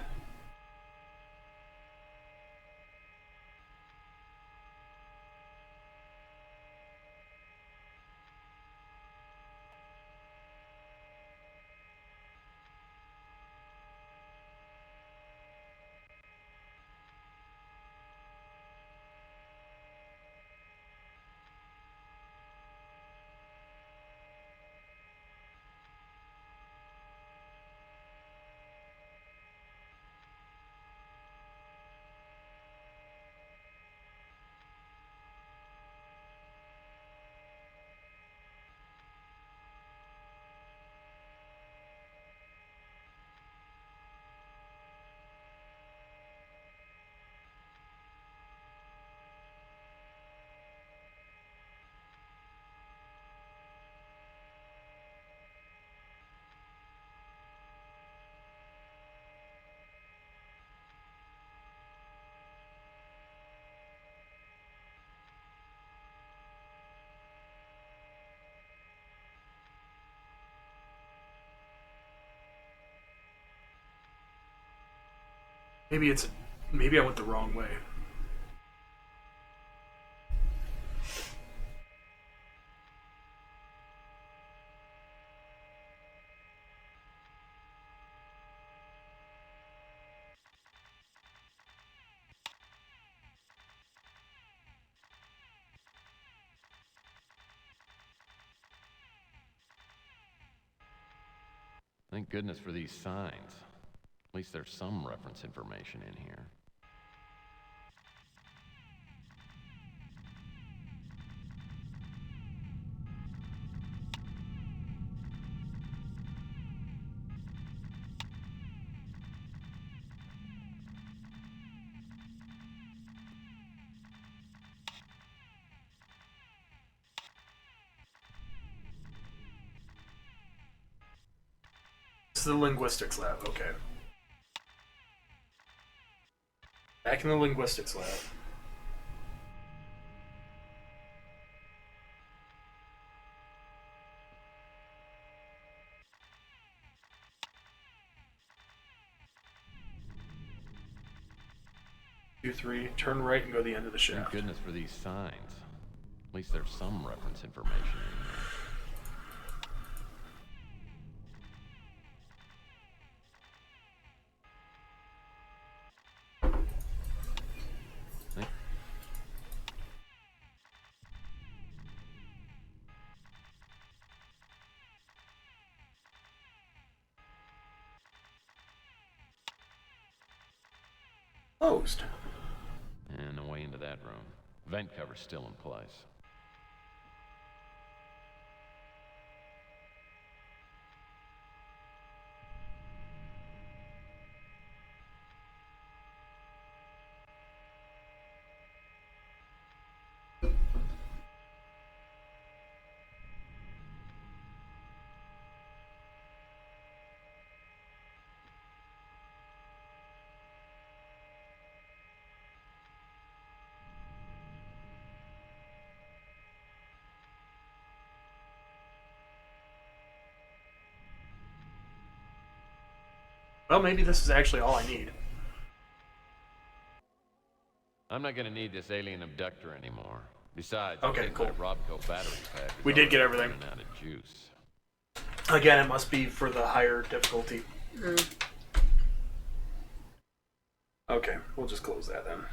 Maybe I went the wrong way. Thank goodness for these signs. At least there's some reference information in here. This is the linguistics lab, okay. Back in the linguistics lab. Two, three, turn right and go to the end of the shaft. Thank goodness for these signs. At least there's some reference information in here. Closed. And away into that room. Vent cover's still in place. Well, maybe this is actually all I need. I'm not gonna need this alien abductor anymore. Besides, Okay, cool. my Robco battery pack is We did get already everything. running out of juice. Again, it must be for the higher difficulty. Okay, we'll just close that then.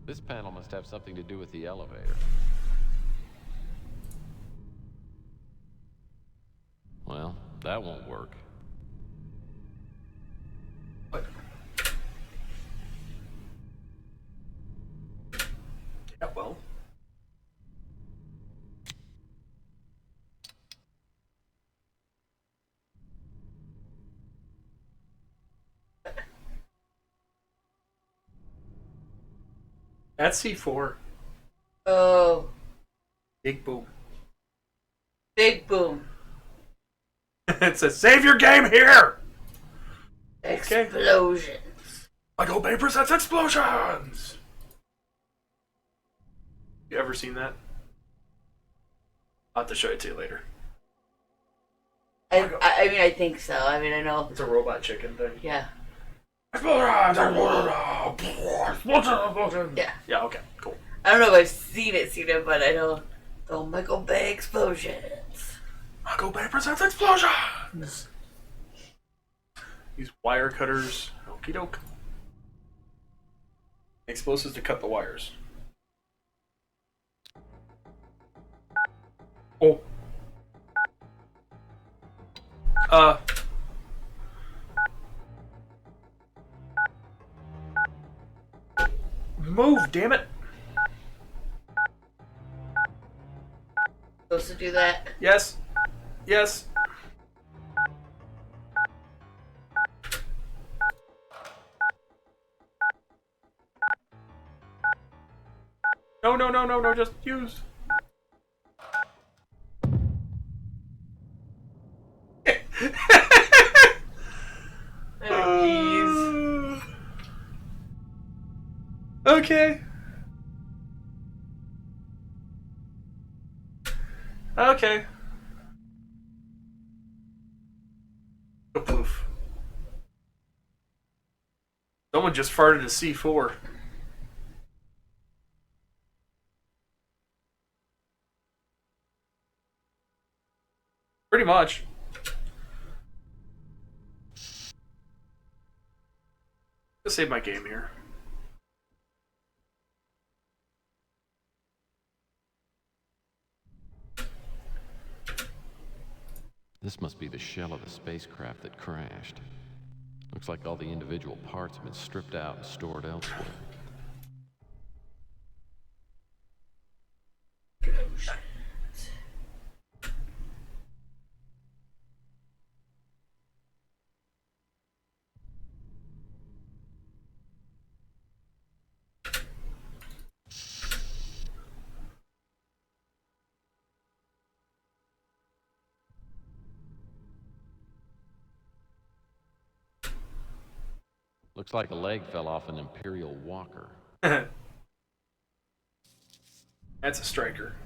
This panel must have something to do with the elevator. Well, that won't work. What? Yeah, well. That's C4. Oh, Big boom. big boom. It says, save your game here! Explosions. Michael Bay presents explosions! You ever seen that? I'll have to show it to you later. I mean, I think so. I mean, I know. It's a robot chicken thing. Yeah. Explosions! Explosions! Yeah. Yeah, okay, cool. I don't know if I've seen it, but I know the Michael Bay explosions. Michael Bay presents explosions! These wire cutters. Okie doke. Explosives to cut the wires. Oh. Move, damn it! Supposed to do that? Yes. Yes. No, just use. Okay. Okay. Poof. Someone just farted a C4. Pretty much. Let's save my game here. This must be the shell of the spacecraft that crashed. Looks like all the individual parts have been stripped out and stored elsewhere. Looks like a leg fell off an Imperial Walker. That's a striker.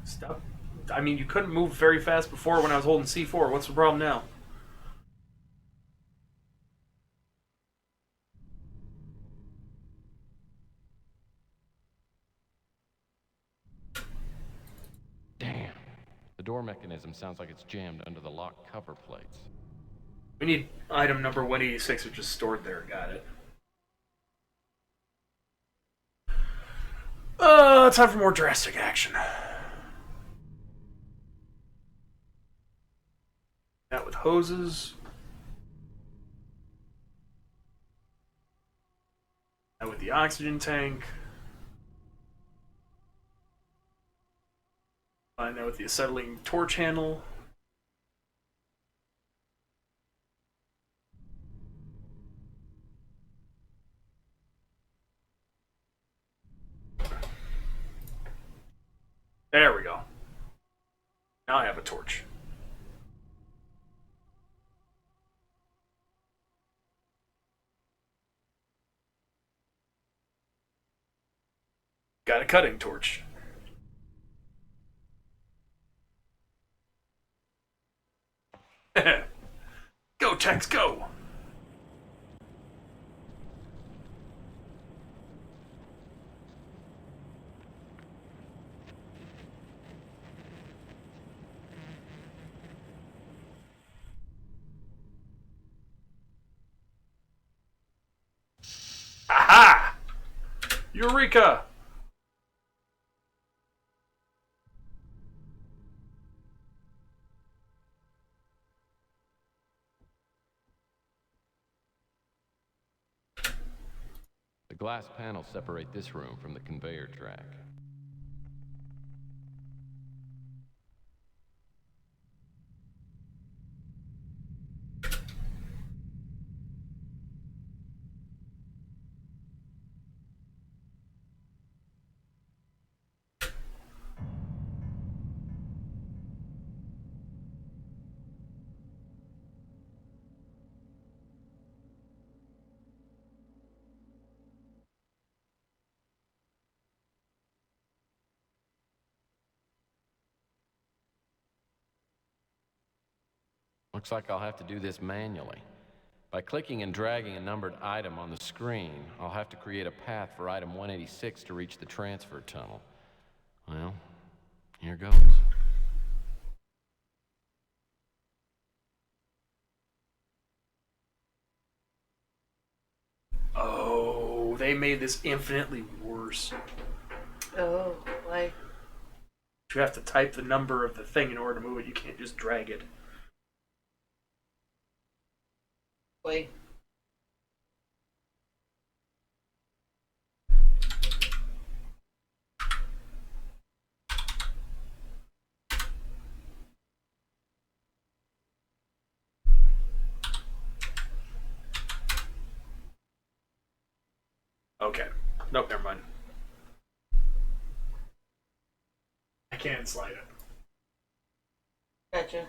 Stop. I mean, you couldn't move very fast before when I was holding C4. What's the problem now? Damn. The door mechanism sounds like it's jammed under the lock cover plates. We need item number 186, which is stored there. Got it. Time for more drastic action. That with hoses. That with the oxygen tank. That with the acetylene torch handle. There we go. Now I have a torch. Got a cutting torch. Go, Tex, go! Aha! Eureka! The glass panels separate this room from the conveyor track. Looks like I'll have to do this manually. By clicking and dragging a numbered item on the screen, I'll have to create a path for item 186 to reach the transfer tunnel. Well, here goes. Oh, they made this infinitely worse. Oh, why? You have to type the number of the thing in order to move it. You can't just drag it. Wait. Okay. Nope, never mind. I can't slide it. Gotcha.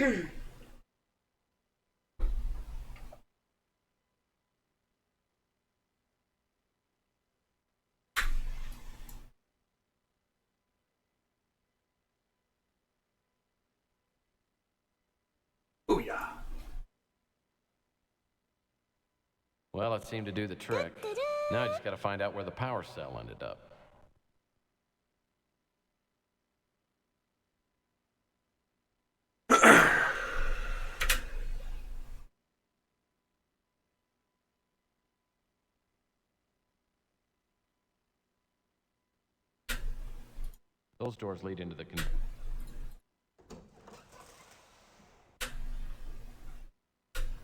Oh yeah. Well, it seemed to do the trick. Now I just gotta find out where the power cell ended up. Those doors lead into the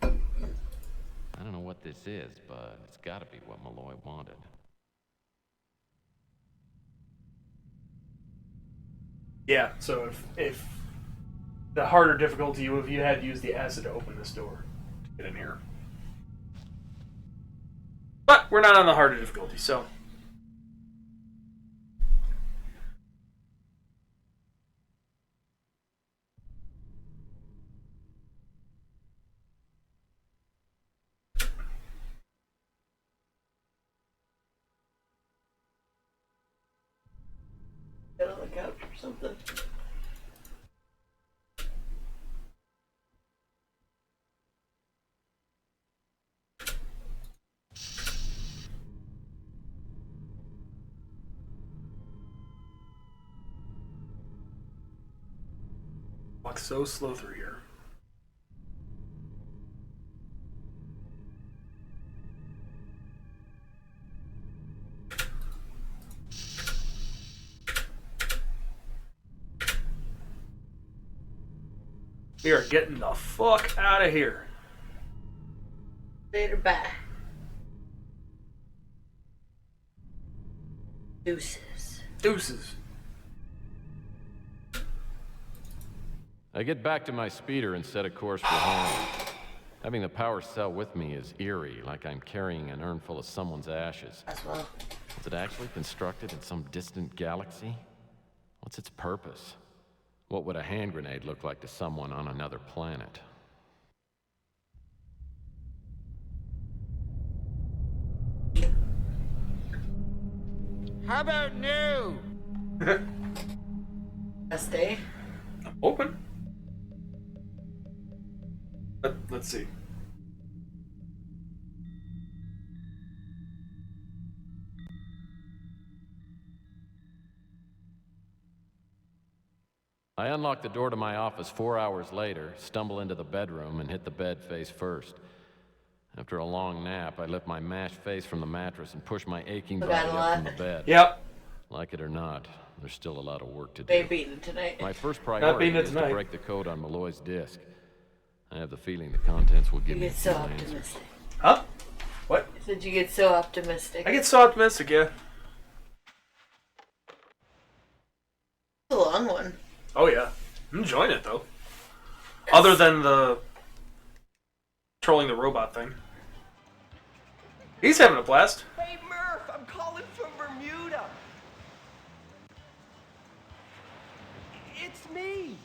I don't know what this is, but it's gotta be what Malloy wanted. Yeah, so if the harder difficulty, if you had to use the acid to open this door to get in here. But we're not on the harder difficulty, so. Get on the couch or something. Walk so slow through here. We are getting the fuck out of here. Later, bye. Deuces. Deuces. I get back to my speeder and set a course for home. Having the power cell with me is eerie, like I'm carrying an urn full of someone's ashes. As well. Was it actually constructed in some distant galaxy? What's its purpose? What would a hand grenade look like to someone on another planet? How about no? Best day. I'm open. Let's see. I unlock the door to my office 4 hours later, stumble into the bedroom, and hit the bed face first. After a long nap, I lift my mashed face from the mattress and push my aching body up from the bed. Yep. Like it or not, there's still a lot of work to do. They beaten tonight. My first priority is to tonight. break the code on Malloy's disk. I have the feeling the contents will give You me get so an answer. optimistic. Huh? What? I said you get so optimistic. I get so optimistic, yeah. It's a long one. Oh yeah. I'm enjoying it though. Other than the trolling the robot thing. He's having a blast. Hey Murph, I'm calling from Bermuda. It's me,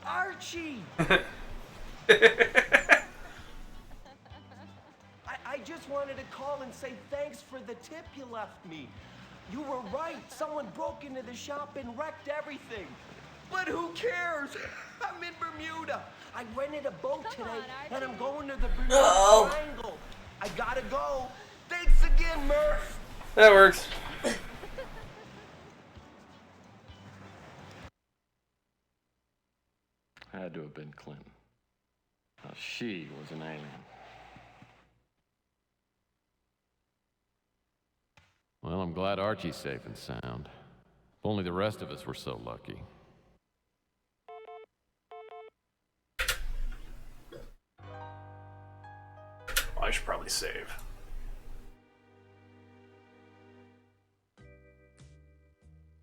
Archie. I just wanted to call and say thanks for the tip you left me. You were right. Someone broke into the shop and wrecked everything. But who cares? I'm in Bermuda. I rented a boat today, and I'm going to the Bermuda Triangle. I gotta go. Thanks again, Murph. That works. Had to have been Clinton. Now, she was an alien. Well, I'm glad Archie's safe and sound. If only the rest of us were so lucky. I should probably save.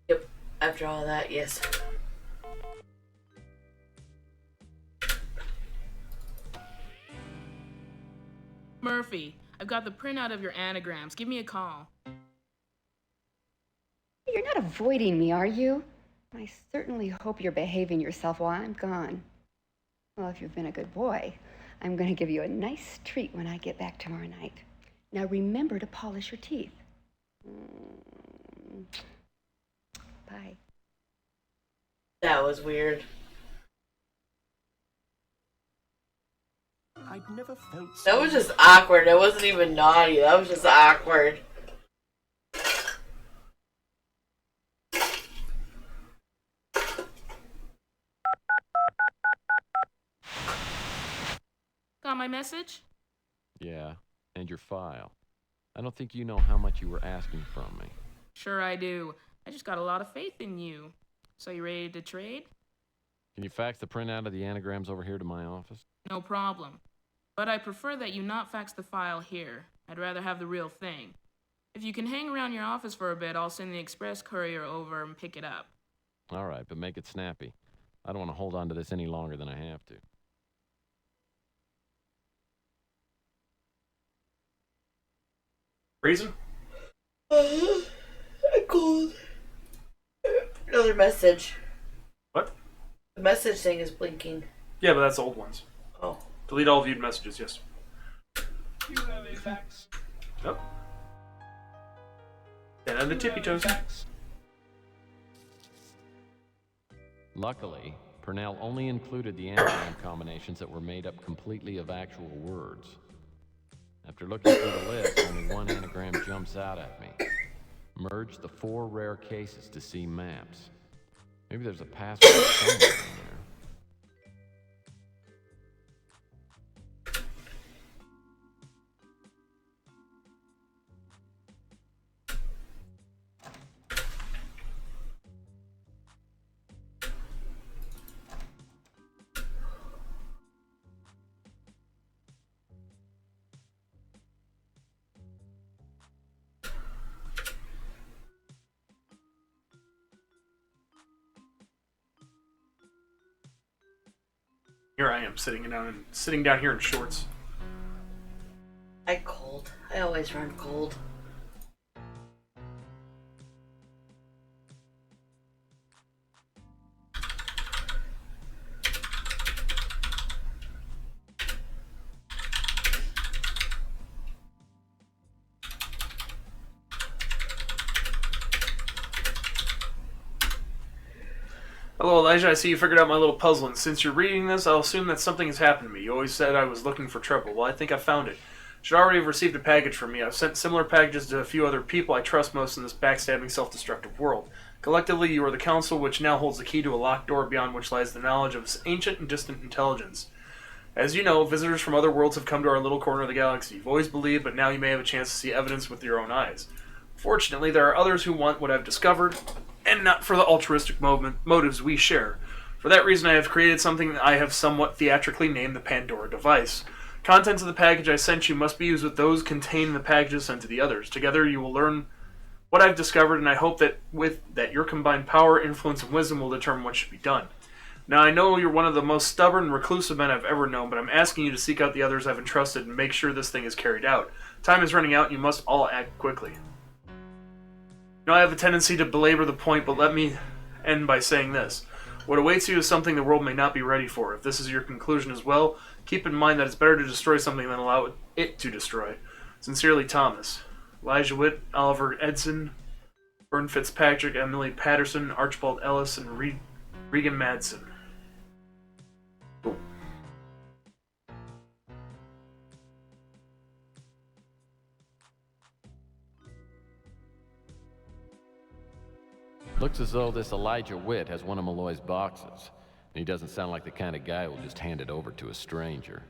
Yep. After all that, yes. Murphy, I've got the printout of your anagrams. Give me a call. You're not avoiding me, are you? I certainly hope you're behaving yourself while I'm gone. Well, if you've been a good boy, I'm going to give you a nice treat when I get back tomorrow night. Now remember to polish your teeth. Bye. That was weird. I'd never felt That was just awkward. It wasn't even naughty. That was just awkward. Got my message? Yeah, and your file. I don't think you know how much you were asking from me. Sure I do. I just got a lot of faith in you. So you ready to trade? Can you fax the printout of the anagrams over here to my office? No problem. But I prefer that you not fax the file here. I'd rather have the real thing. If you can hang around your office for a bit, I'll send the express courier over and pick it up. All right, but make it snappy. I don't want to hold on to this any longer than I have to. Reason? I'm cold. Another message. What? The message thing is blinking. Yeah, but that's old ones. Oh. Delete all viewed messages, yes. You have a fax. Nope. And on the tippy toes. Luckily, Purnell only included the anagram combinations that were made up completely of actual words. After looking through the list, only one anagram jumps out at me. Merge the 4 rare cases to see maps. Maybe there's a password somewhere in there. Here I am sitting down here in shorts. I'm cold. I always run cold. Hello, Elijah. I see you figured out my little puzzle, and since you're reading this, I'll assume that something has happened to me. You always said I was looking for trouble. Well, I think I found it. Should already have received a package from me. I've sent similar packages to a few other people I trust most in this backstabbing, self-destructive world. Collectively, you are the Council, which now holds the key to a locked door beyond which lies the knowledge of ancient and distant intelligence. As you know, visitors from other worlds have come to our little corner of the galaxy. You've always believed, but now you may have a chance to see evidence with your own eyes. Fortunately, there are others who want what I've discovered, and not for the altruistic motives we share. For that reason, I have created something I have somewhat theatrically named the Pandora device. Contents of the package I sent you must be used with those contained in the packages sent to the others. Together, you will learn what I've discovered, and I hope that your combined power, influence, and wisdom will determine what should be done. Now, I know you're one of the most stubborn and reclusive men I've ever known, but I'm asking you to seek out the others I've entrusted and make sure this thing is carried out. Time is running out, and you must all act quickly. Now, I have a tendency to belabor the point, but let me end by saying this. What awaits you is something the world may not be ready for. If this is your conclusion as well, keep in mind that it's better to destroy something than allow it to destroy. Sincerely, Thomas. Elijah Witt, Oliver Edson, Vern Fitzpatrick, Emily Patterson, Archibald Ellis, and Regan Madsen. Cool. Looks as though this Elijah Witt has one of Malloy's boxes. And he doesn't sound like the kind of guy who will just hand it over to a stranger.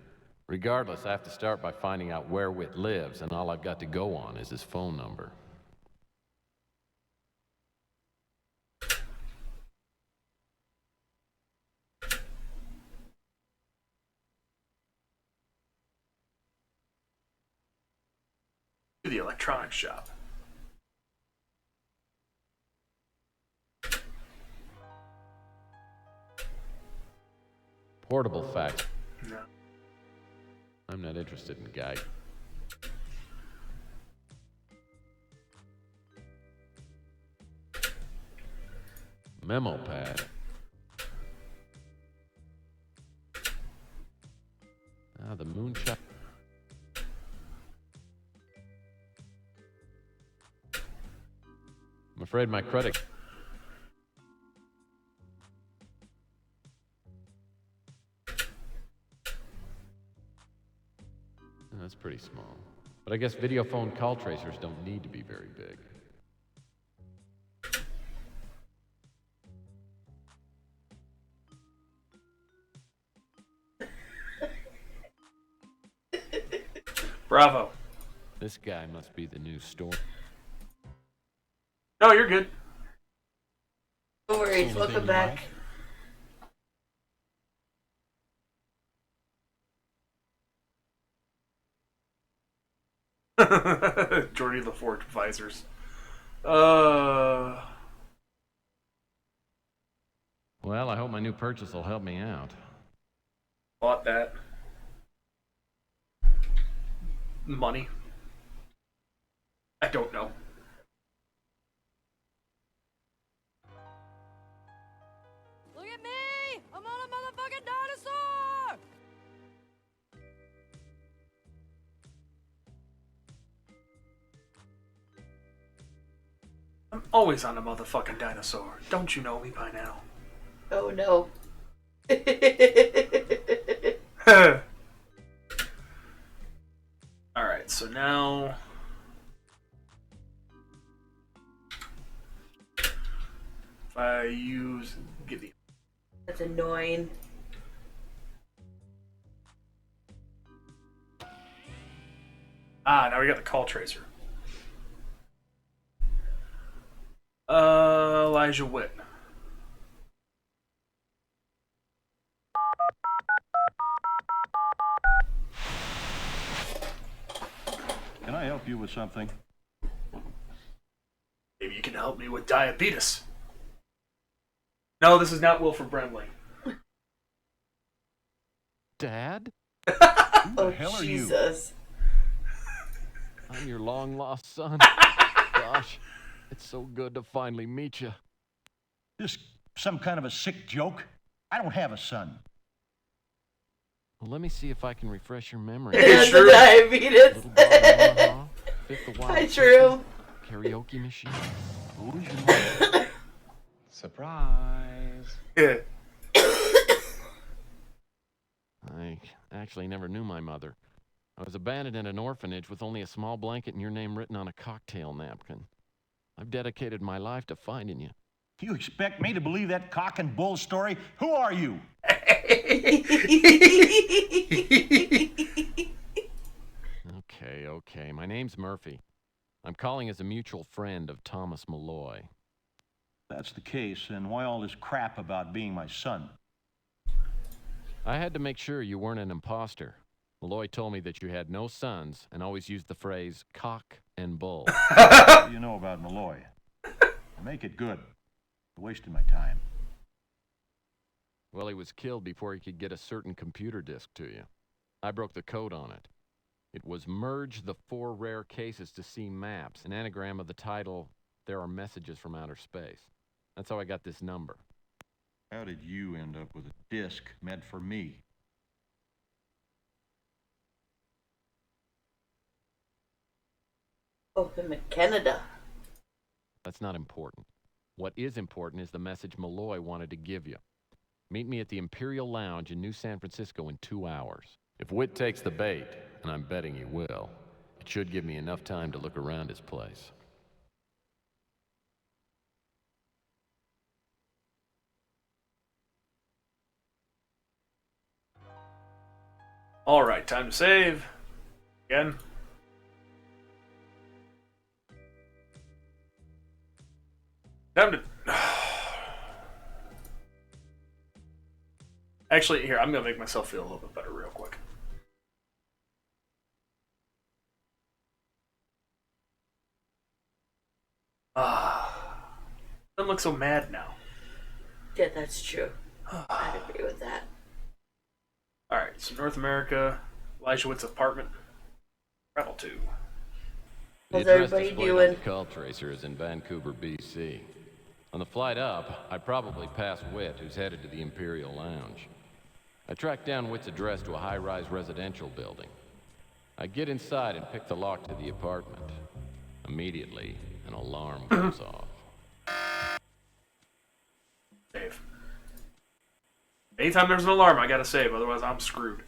Regardless, I have to start by finding out where Witt lives, and all I've got to go on is his phone number. The electronics shop. Portable fax. No. I'm not interested in Guy. Memo pad. I'm afraid my credit... That's pretty small. But I guess video phone call tracers don't need to be very big. Bravo. This guy must be the new store. No, you're good. No worries, welcome back. Jordy LaForge visors. Well, I hope my new purchase will help me out. Bought that. Money. I don't know. Look at me! I'm on a motherfucking dinosaur! I'm always on a motherfucking dinosaur. Don't you know me by now? Oh no. Alright, so now... If I use... Get the... That's annoying. Ah, now we got the call tracer. Elijah Witt. Can I help you with something? Maybe you can help me with diabetes. No, this is not Wilford Brimley. Dad? Who the Oh, hell are Jesus. I'm your long-lost son. Gosh, it's so good to finally meet you. This some kind of a sick joke? I don't have a son. Well, let me see if I can refresh your memory. That's the diabetes. Little bar in Omaha, Fifth of Wild Hi, Turkey, Drew. Karaoke machine. Who's your mother? Surprise. Yeah. I actually never knew my mother. I was abandoned in an orphanage with only a small blanket and your name written on a cocktail napkin. I've dedicated my life to finding you. You expect me to believe that cock and bull story? Who are you? Okay. My name's Murphy. I'm calling as a mutual friend of Thomas Malloy. That's the case, and why all this crap about being my son? I had to make sure you weren't an imposter. Malloy told me that you had no sons and always used the phrase cock and bull. What do you know about Malloy? Make it good. You're wasting my time. Well, he was killed before he could get a certain computer disk to you. I broke the code on it. It was merge the 4 rare cases to see maps, an anagram of the title, There Are Messages from Outer Space. That's how I got this number. How did you end up with a disc meant for me? Open Canada. That's not important. What is important is the message Malloy wanted to give you. Meet me at the Imperial Lounge in New San Francisco in 2 hours. If Witt takes the bait, and I'm betting he will, it should give me enough time to look around his place. Alright, time to save. Again. Time to... Actually, here, I'm going to make myself feel a little bit better real quick. Doesn't look so mad now. Yeah, that's true. I'd agree with that. Alright, so North America, Elijah Witt's apartment, Travel 2. How's The address everybody displayed on doing? the call tracer is in Vancouver, BC. On the flight up, I probably passed Witt, who's headed to the Imperial Lounge. I tracked down Witt's address to a high-rise residential building. I get inside and pick the lock to the apartment. Immediately, an alarm goes off. Save. Anytime there's an alarm, I gotta save, otherwise I'm screwed.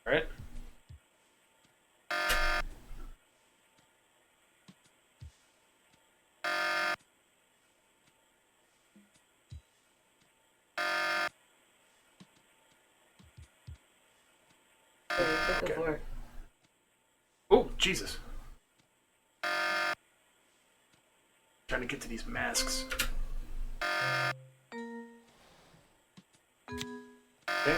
Alright. Okay. Oh, Jesus. Trying to get to these masks. Okay.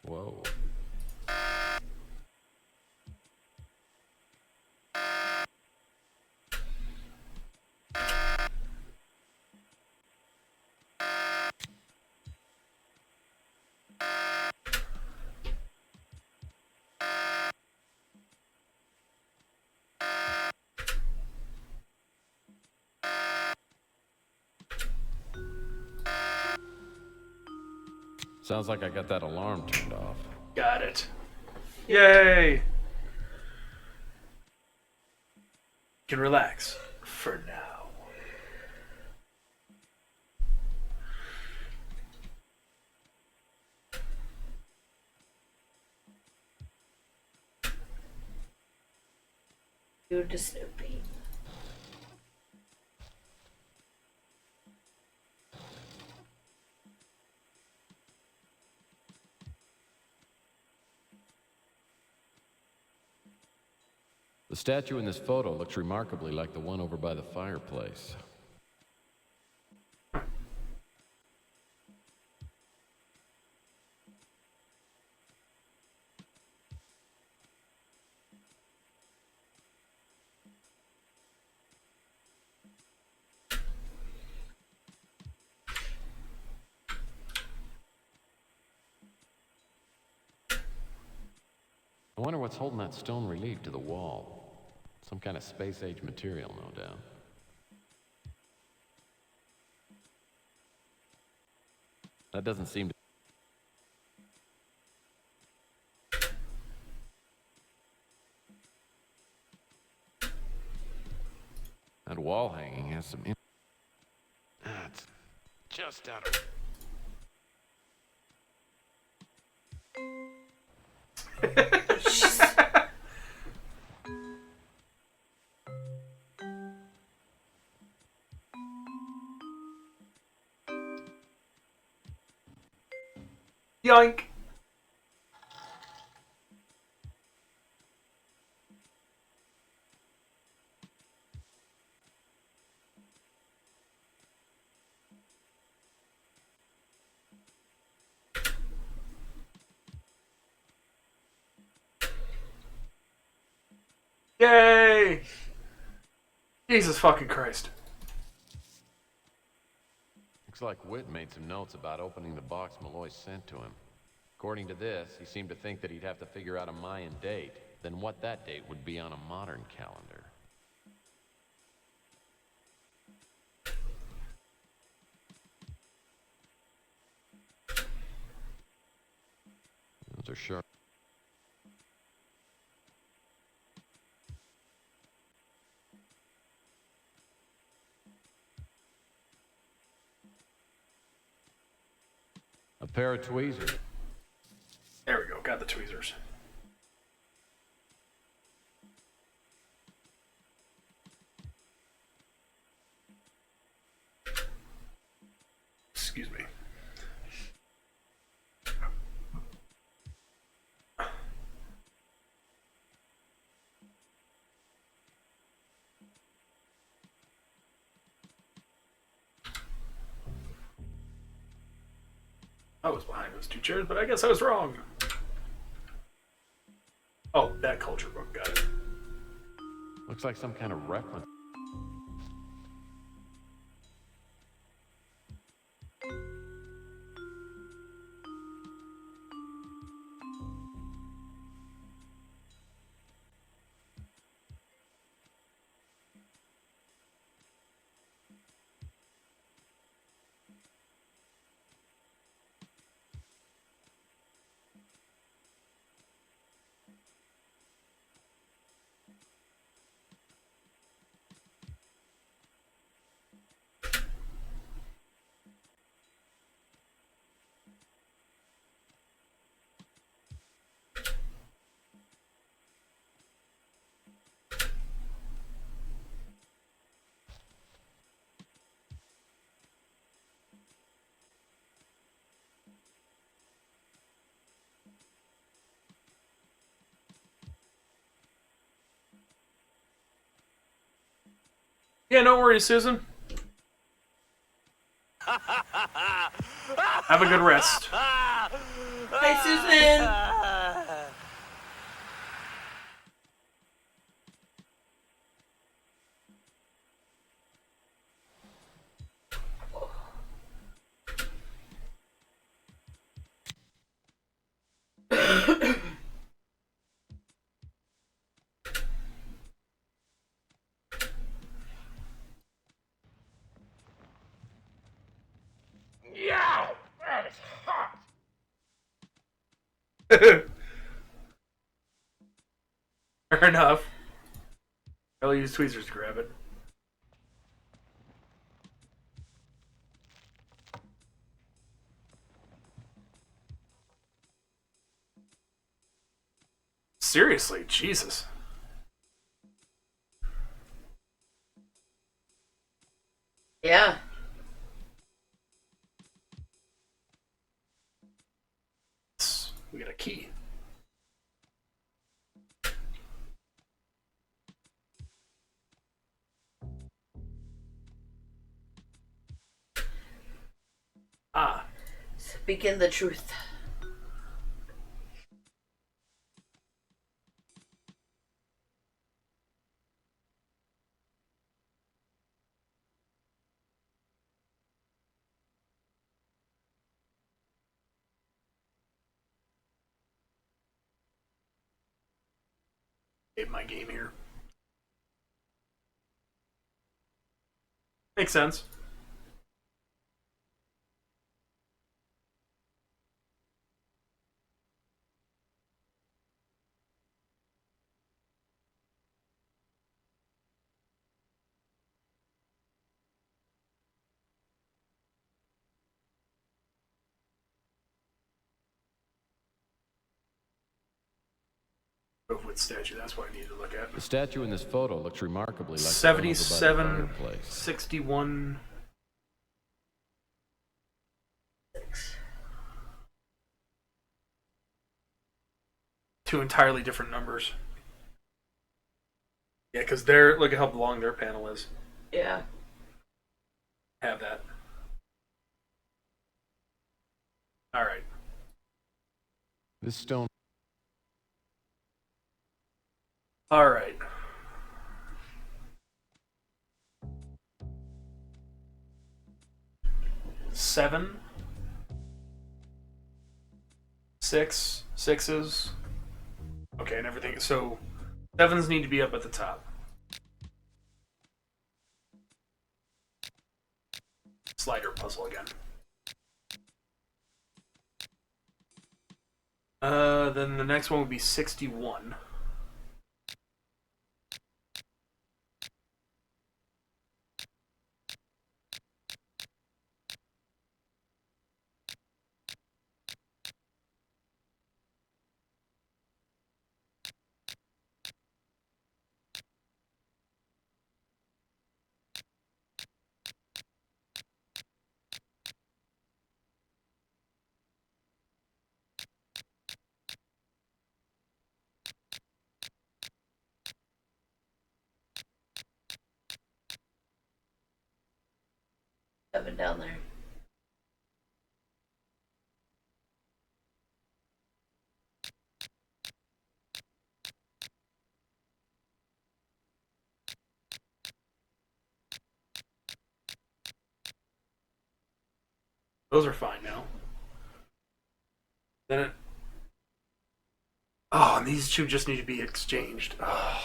Whoa. Sounds like I got that alarm turned off. Got it. Yay! Can relax for now. You're disturbing. The statue in this photo looks remarkably like the one over by the fireplace. I wonder what's holding that stone relief to the wall. Some kind of space-age material, no doubt. That doesn't seem to... That wall hanging has some... It's just out of... Yoink! Yay! Jesus fucking Christ. Looks like Whit made some notes about opening the box Malloy sent to him. According to this, he seemed to think that he'd have to figure out a Mayan date, then what that date would be on a modern calendar. Those are sharp. A pair of tweezers. There we go, got the tweezers. Excuse me. I was behind those two chairs, but I guess I was wrong. Oh, that culture book, got it. Looks like some kind of reference. Yeah, no worries, Susan. Have a good rest. Hi, Susan. Yeah, that is hot. Fair enough. I'll use tweezers to grab it. Seriously, Jesus. Yeah. We got a key. Ah. Speaking the truth. Save my game here. Makes sense. Wood statue, that's what I need to look at. The statue in this photo looks remarkably like 77, the place. 61. Two entirely different numbers. Yeah, because they're look at how long their panel is. Yeah. Have that. All right. This stone. All right. Seven. Six. Sixes. Okay, and everything. So, sevens need to be up at the top. Slider puzzle again. Then the next one would be 61. Seven down there. Those are fine now. Then it... Oh, and these two just need to be exchanged. Oh.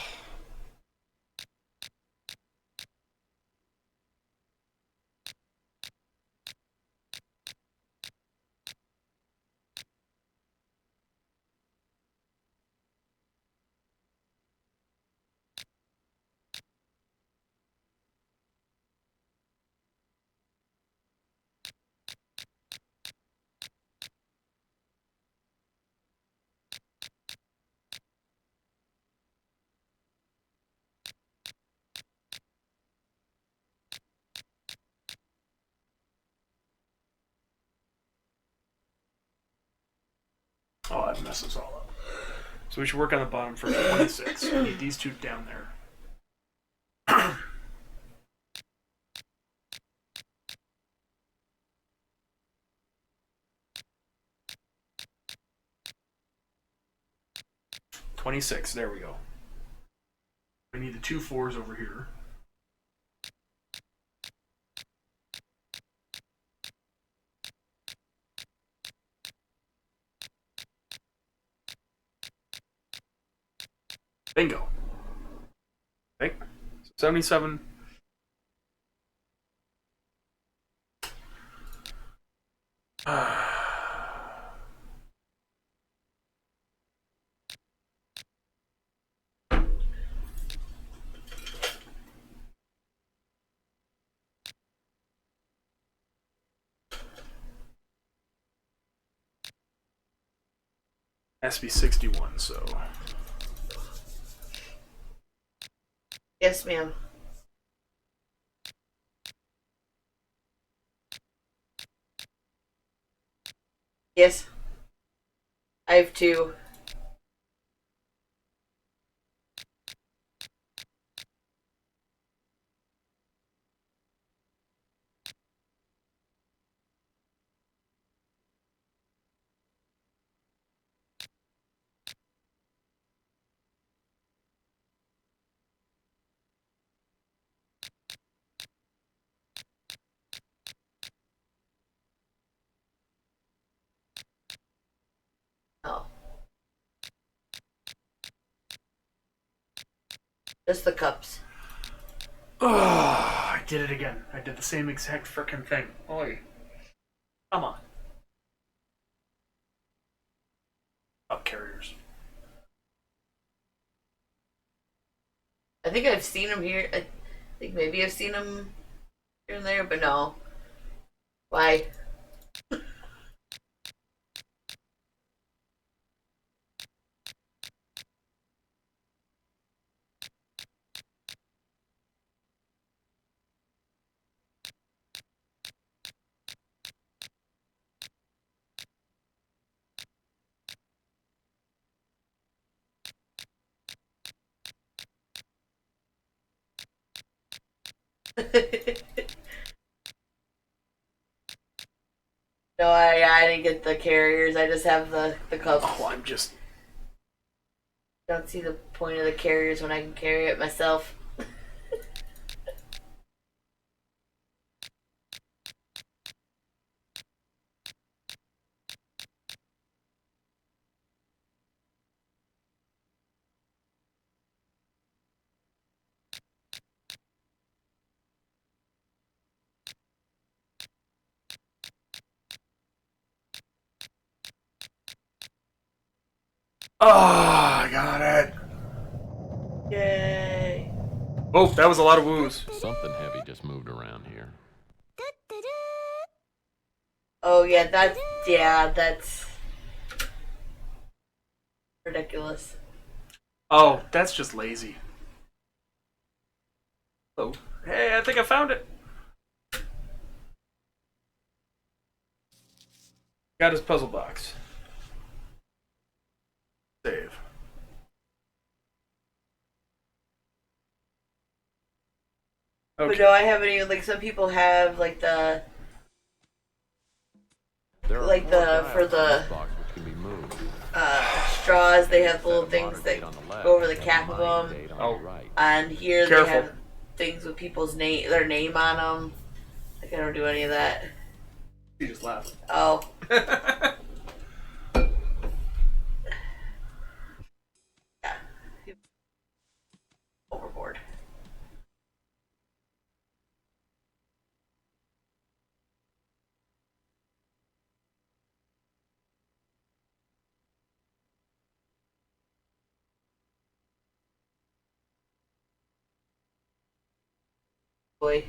Oh, that messes all up. So we should work on the bottom for 26. We need these two down there. 26. There we go. We need the 2 4s over here. Bingo. Okay. 77. Has to be 61, so. Yes, ma'am. Yes. I have 2. Oh. Just the cups. Oh, I did it again. I did the same exact frickin' thing. Oi. Come on. Up carriers. I think I've seen them here. I think maybe I've seen them here and there, but no. Why? No, I didn't get the carriers. I just have the cups. Oh, I'm just. Don't see the point of the carriers when I can carry it myself. Oh, I got it. Yay. Oh, that was a lot of woos. Something heavy just moved around here. Oh yeah, that's ridiculous. Oh, that's just lazy. Oh, hey, I think I found it. Got his puzzle box. Save. Okay. But no, I haven't even, like, some people have like the for the straws, they have little things that go over the cap of them. Oh. And here Careful. they have things with people's their name on them. Like, I don't do any of that. You just laughed. Oh. Yeah. Overboard. Boy.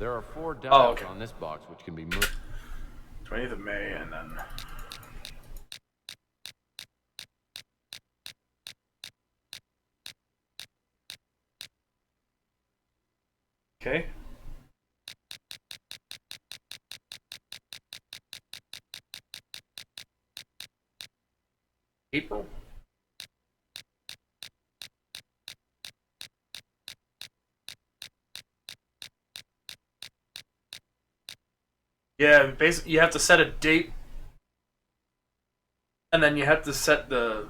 There are 4 dials Oh, okay. on this box which can be moved. 20th of May, and then... Okay. April? Yeah, basically you have to set a date, and then you have to set the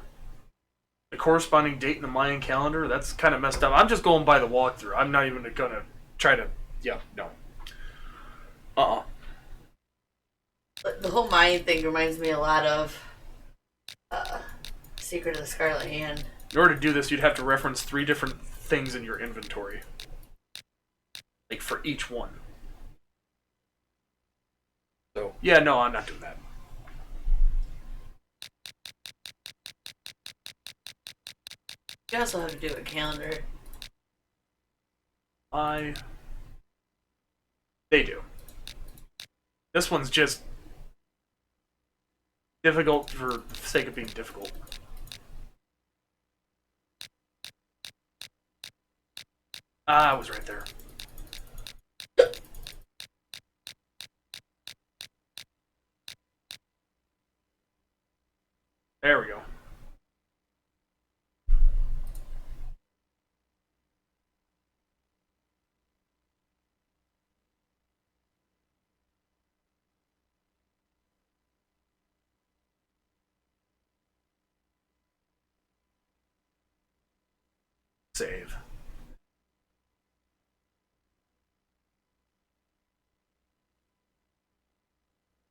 corresponding date in the Mayan calendar. That's kind of messed up. I'm just going by the walkthrough. I'm not even gonna try to. Yeah, no. The whole Mayan thing reminds me a lot of Secret of the Scarlet Hand. In order to do this, you'd have to reference 3 different things in your inventory, like for each one. So yeah, no, I'm not doing that. You also have to do a calendar. They do. This one's just difficult for the sake of being difficult. Ah, I was right there. There we go. Save.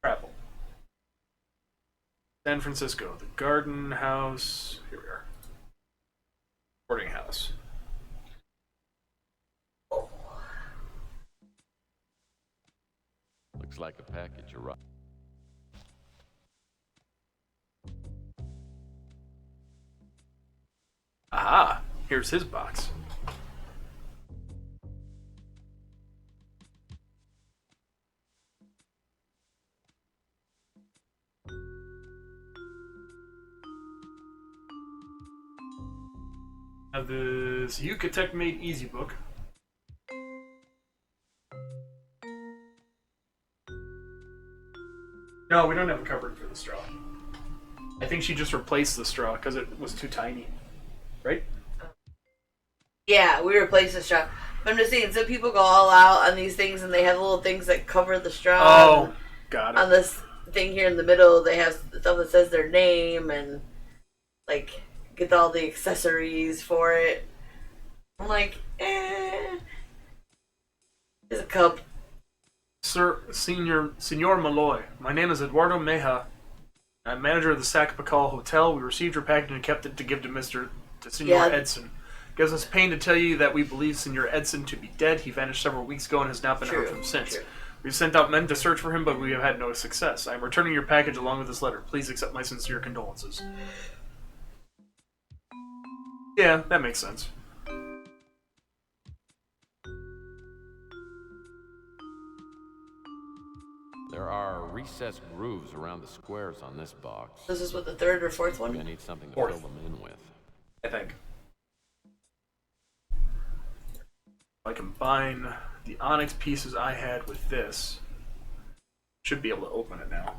Travel. San Francisco, the Garden House. Here we are. Boarding house. Looks like a package arrived. Aha! Here's his box. Now this Yucatec Made Easy book. No, we don't have a cupboard for the straw. I think she just replaced the straw because it was too tiny. Right? Yeah, we replaced the straw. But I'm just saying, some people go all out on these things and they have little things that cover the straw. Oh, got it. On this thing here in the middle, they have stuff that says their name and, like, get all the accessories for it. I'm like, Here's a cup. Sir, Senor Malloy, my name is Eduardo Meja. I'm manager of the Sac Pacal Hotel. We received your package and kept it to give to Senor Edson. Gives us pain to tell you that we believe Senor Edson to be dead. He vanished several weeks ago and has not been heard from since. We've sent out men to search for him, but we have had no success. I am returning your package along with this letter. Please accept my sincere condolences. Yeah, that makes sense. There are recessed grooves around the squares on this box. This is what, the 3rd or 4th one? I need something to Fourth. fill them in with. I think. If I combine the onyx pieces I had with this, should be able to open it now.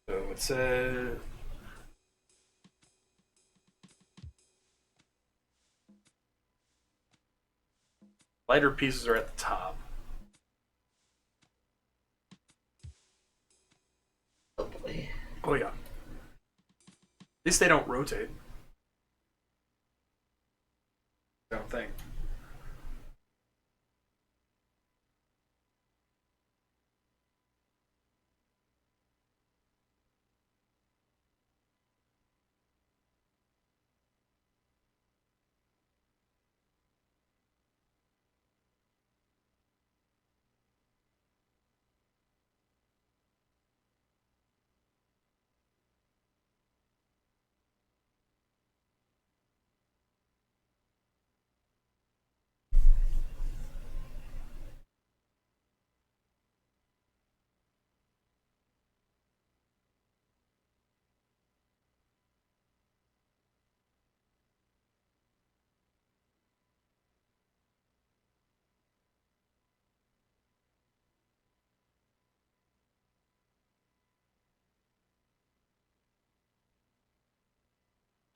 So it says lighter pieces are at the top. Oh boy. Oh yeah. At least they don't rotate. I don't think.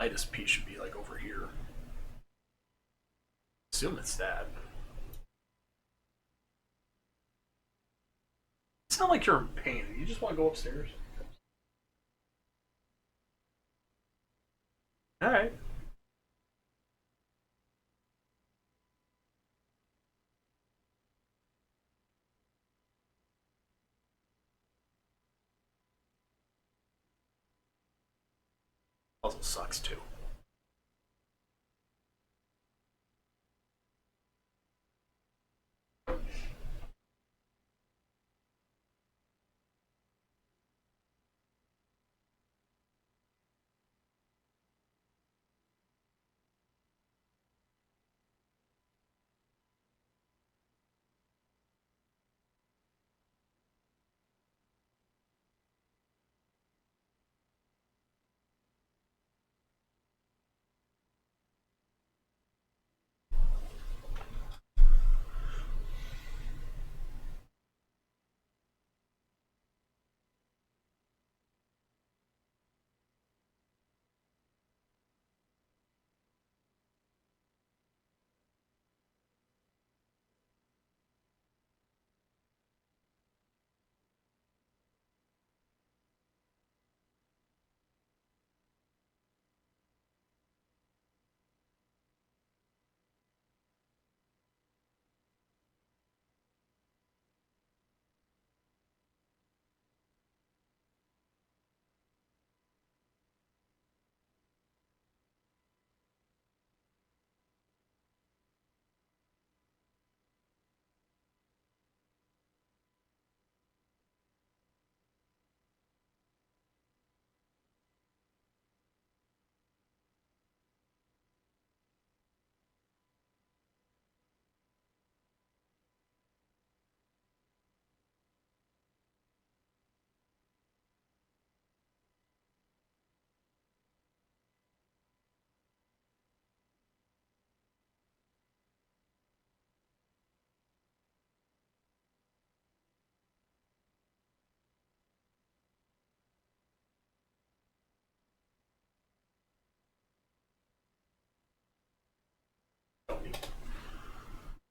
Lightest piece should be like over here. Assume it's that. It's not like you're in pain. You just want to go upstairs. Alright. Puzzle sucks too.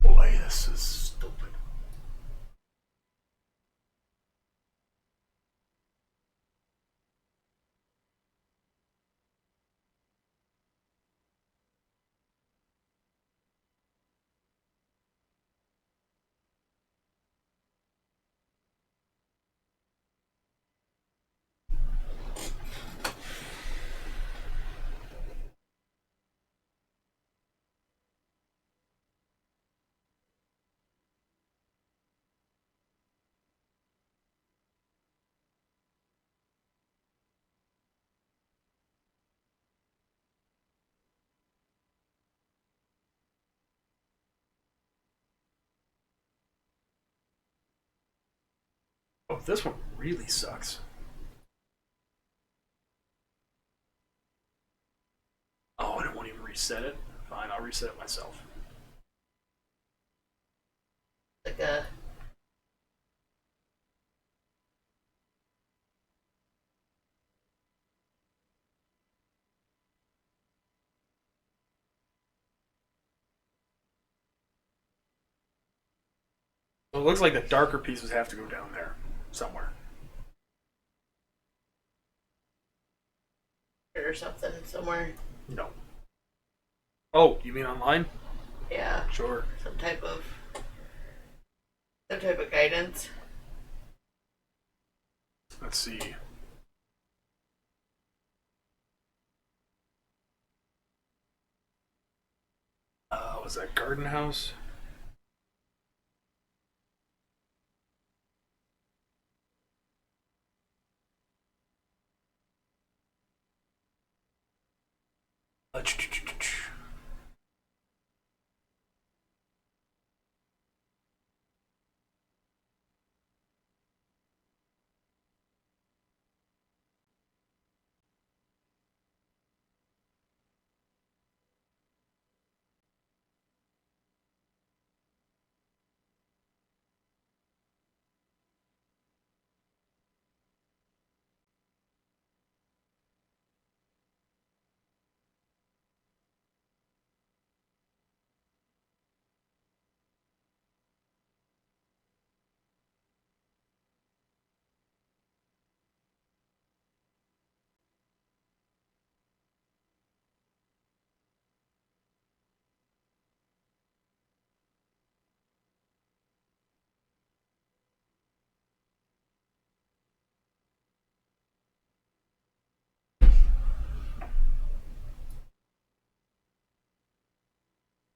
Boy, this is stupid. Oh, this one really sucks. Oh, and it won't even reset it? Fine, I'll reset it myself. Like a So it looks like the darker pieces have to go down there somewhere. or something somewhere. No. Oh, you mean online? Yeah. Sure. Some type of guidance. Let's see. Was that Garden House?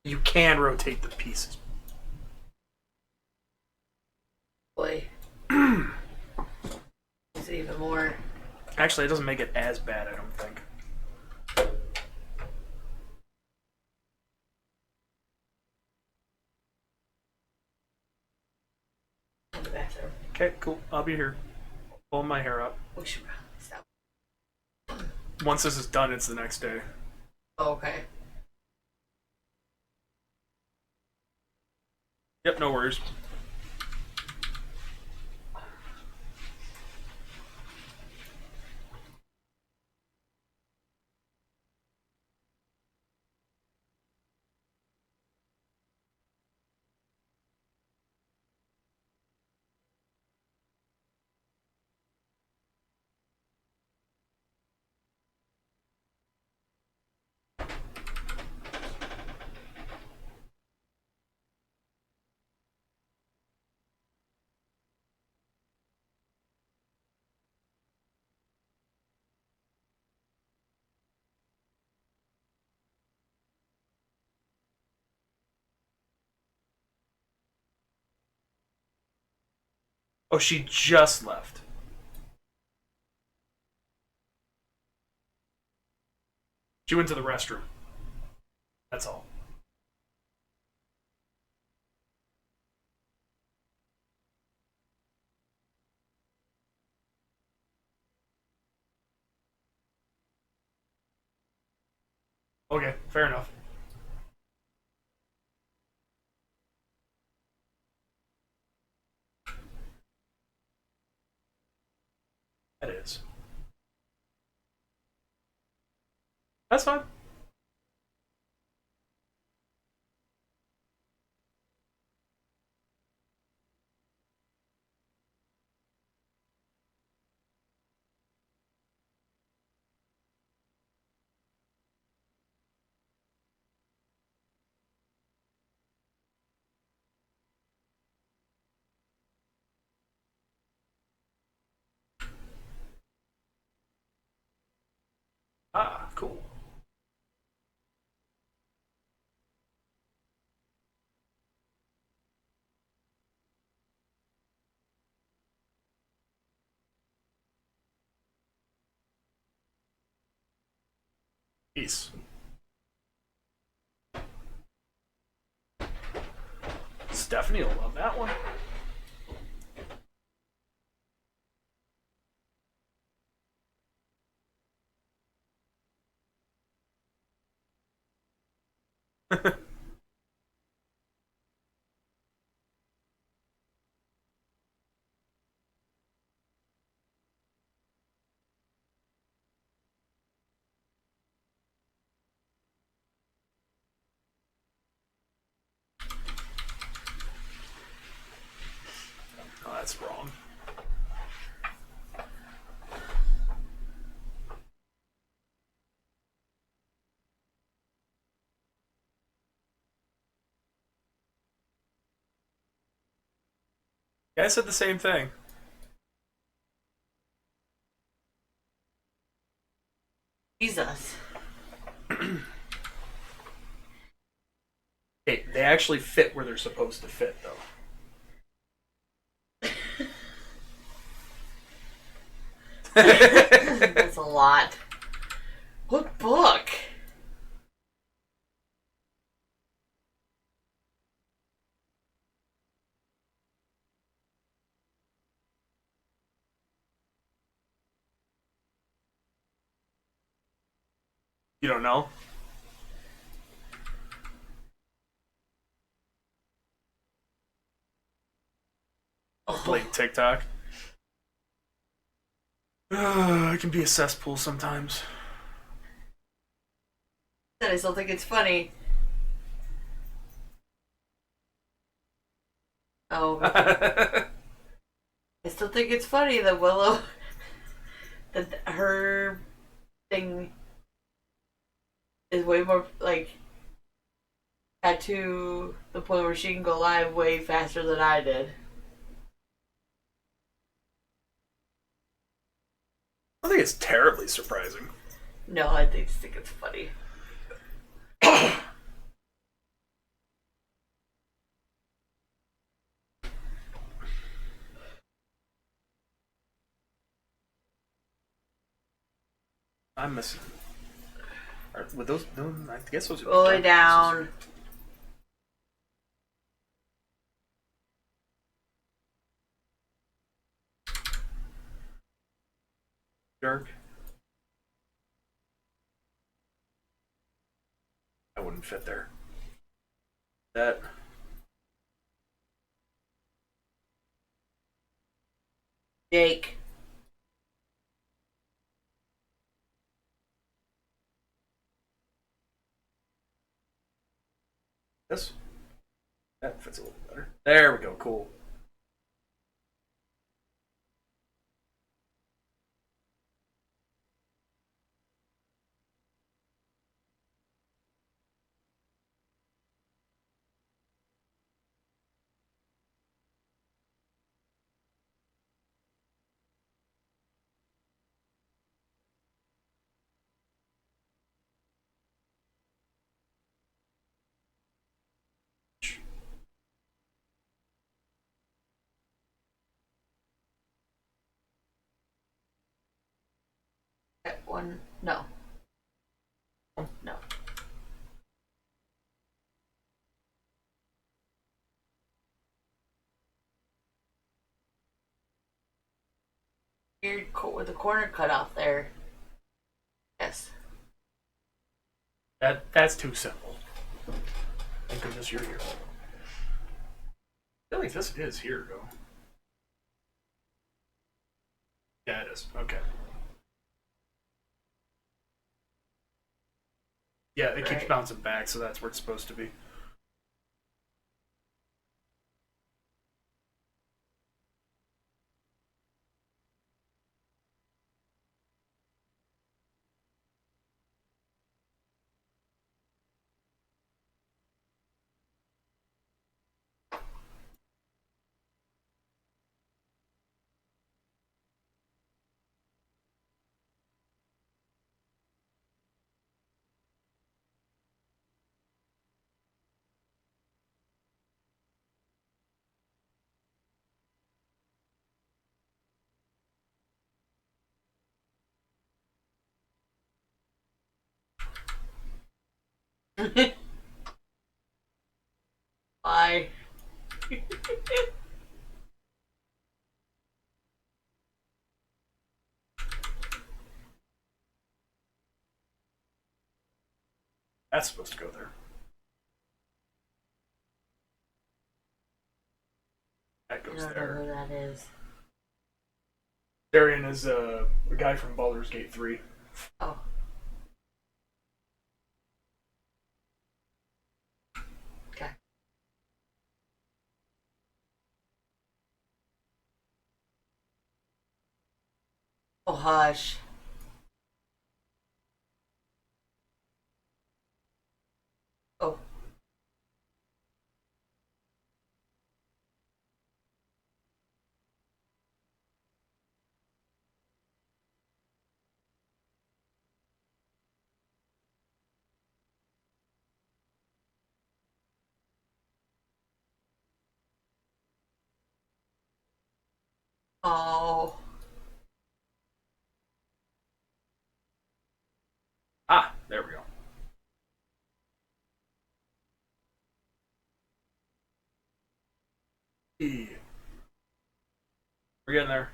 You can rotate the pieces. Boy. It's even more. Actually, it doesn't make it as bad, I don't think. In the bathroom. Okay, cool. I'll be here. Pulling my hair up. We should probably stop. Once this is done, it's the next day. Oh, okay. Yep, no worries. Oh, she just left. She went to the restroom. That's all. Okay, fair enough. That is. That's fine. Ah, cool. Peace. Stephanie will love that one. Oh, that's wrong. Yeah, I said the same thing. Jesus. Hey, they actually fit where they're supposed to fit, though. That's a lot. What book? You don't know? Playing TikTok. It can be a cesspool sometimes. I still think it's funny. Oh. I still think it's funny that Willow, that her thing is way more, like, got to the point where she can go live way faster than I did. I think it's terribly surprising. No, I just think it's funny. I'm missing. With those, no, I guess those are All the way down. Dark. That wouldn't fit there. That. Jake. This. That fits a little better. There we go. Cool. That one. No. No. Weird with the corner cut off there. Yes. That's too simple. Thank goodness you're here. I feel like this is here, though. Yeah, it is. Okay. Yeah, it keeps bouncing back, so that's where it's supposed to be. Why? That's supposed to go there. That goes I don't there. know who that is. Darian is a guy from Baldur's Gate 3. Oh. Okay. Oh, hush. Oh. Oh. Ah, there we go. Yeah. We're getting there.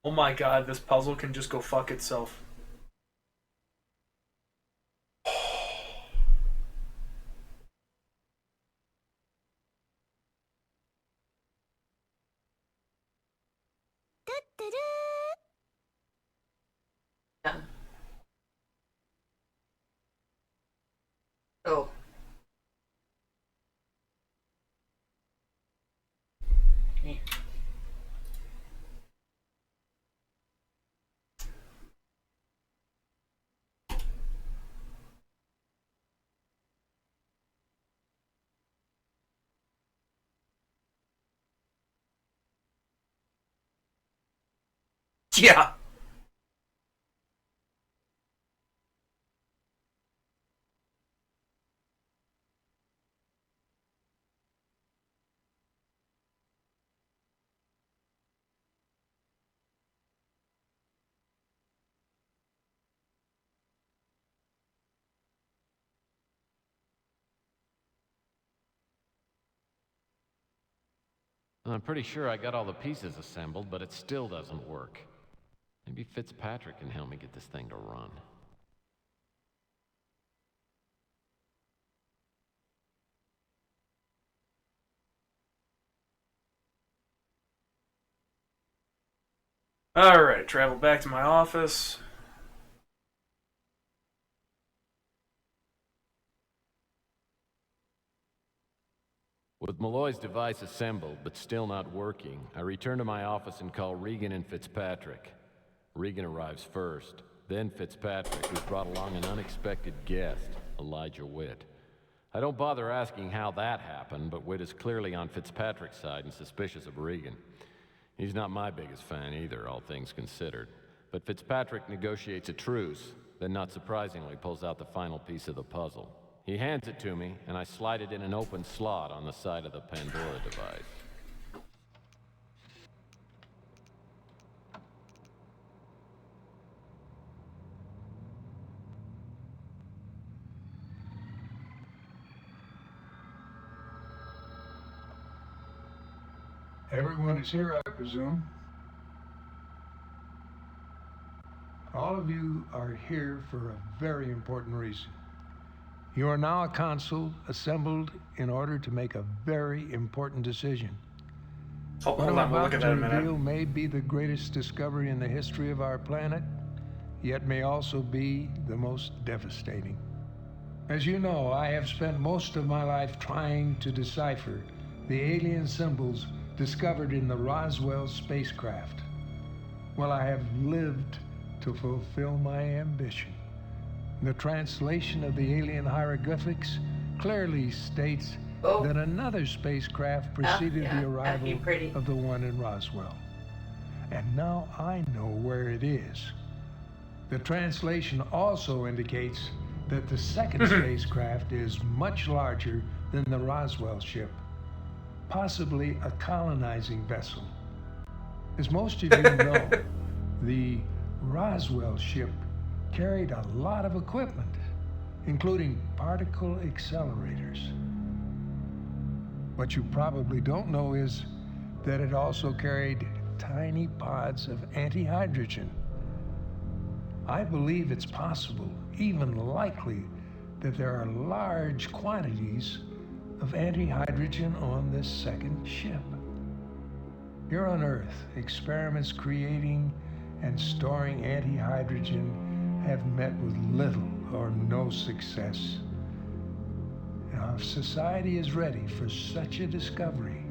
Oh my god, this puzzle can just go fuck itself. Yeah. Oh. Okay. Yeah. I'm pretty sure I got all the pieces assembled, but it still doesn't work. Maybe Fitzpatrick can help me get this thing to run. Alright, travel back to my office. With Malloy's device assembled, but still not working, I return to my office and call Regan and Fitzpatrick. Regan arrives first, then Fitzpatrick, who's brought along an unexpected guest, Elijah Witt. I don't bother asking how that happened, but Witt is clearly on Fitzpatrick's side and suspicious of Regan. He's not my biggest fan either, all things considered. But Fitzpatrick negotiates a truce, then not surprisingly pulls out the final piece of the puzzle. He hands it to me, and I slide it in an open slot on the side of the Pandora device. Everyone is here, I presume. All of you are here for a very important reason. You are now a council assembled in order to make a very important decision. Hold What I'm on, we'll about look at to that in a minute. reveal may be the greatest discovery in the history of our planet, yet may also be the most devastating. As you know, I have spent most of my life trying to decipher the alien symbols discovered in the Roswell spacecraft. Well, I have lived to fulfill my ambition. The translation of the alien hieroglyphics clearly states that another spacecraft preceded the arrival of the one in Roswell. And now I know where it is. The translation also indicates that the second spacecraft is much larger than the Roswell ship, possibly a colonizing vessel. As most of you know, the Roswell ship carried a lot of equipment, including particle accelerators. What you probably don't know is that it also carried tiny pods of anti-hydrogen. I believe it's possible, even likely, that there are large quantities of anti-hydrogen on this second ship. Here on Earth, experiments creating and storing anti-hydrogen have met with little or no success. Now, if society is ready for such a discovery,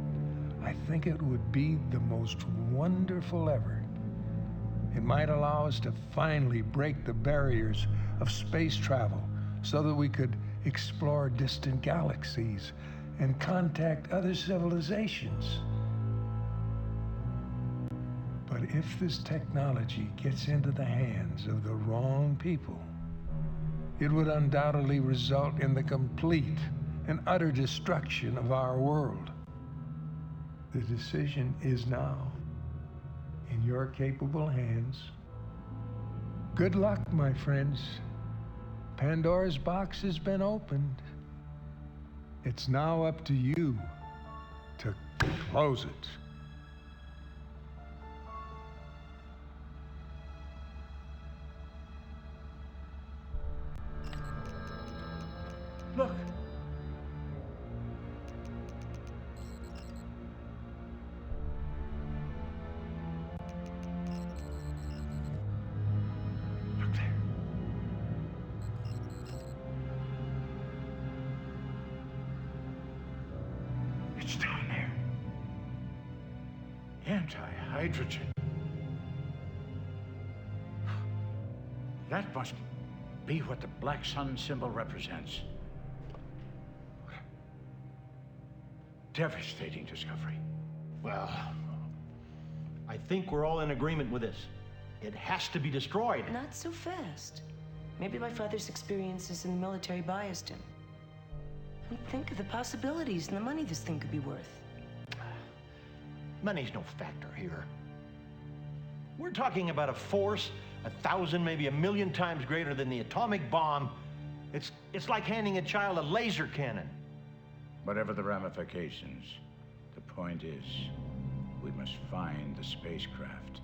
I think it would be the most wonderful ever. It might allow us to finally break the barriers of space travel so that we could explore distant galaxies and contact other civilizations. But if this technology gets into the hands of the wrong people, it would undoubtedly result in the complete and utter destruction of our world. The decision is now in your capable hands. Good luck, my friends. Pandora's box has been opened. It's now up to you to close it. Look. Look there. It's down there. Anti-hydrogen. That must be what the Black Sun symbol represents. Devastating discovery. Well, I think we're all in agreement with this. It has to be destroyed. Not so fast. Maybe my father's experiences in the military biased him. And think of the possibilities and the money this thing could be worth. Money's no factor here. We're talking about a force 1,000, maybe 1,000,000 times greater than the atomic bomb. It's like handing a child a laser cannon. Whatever the ramifications, the point is, we must find the spacecraft.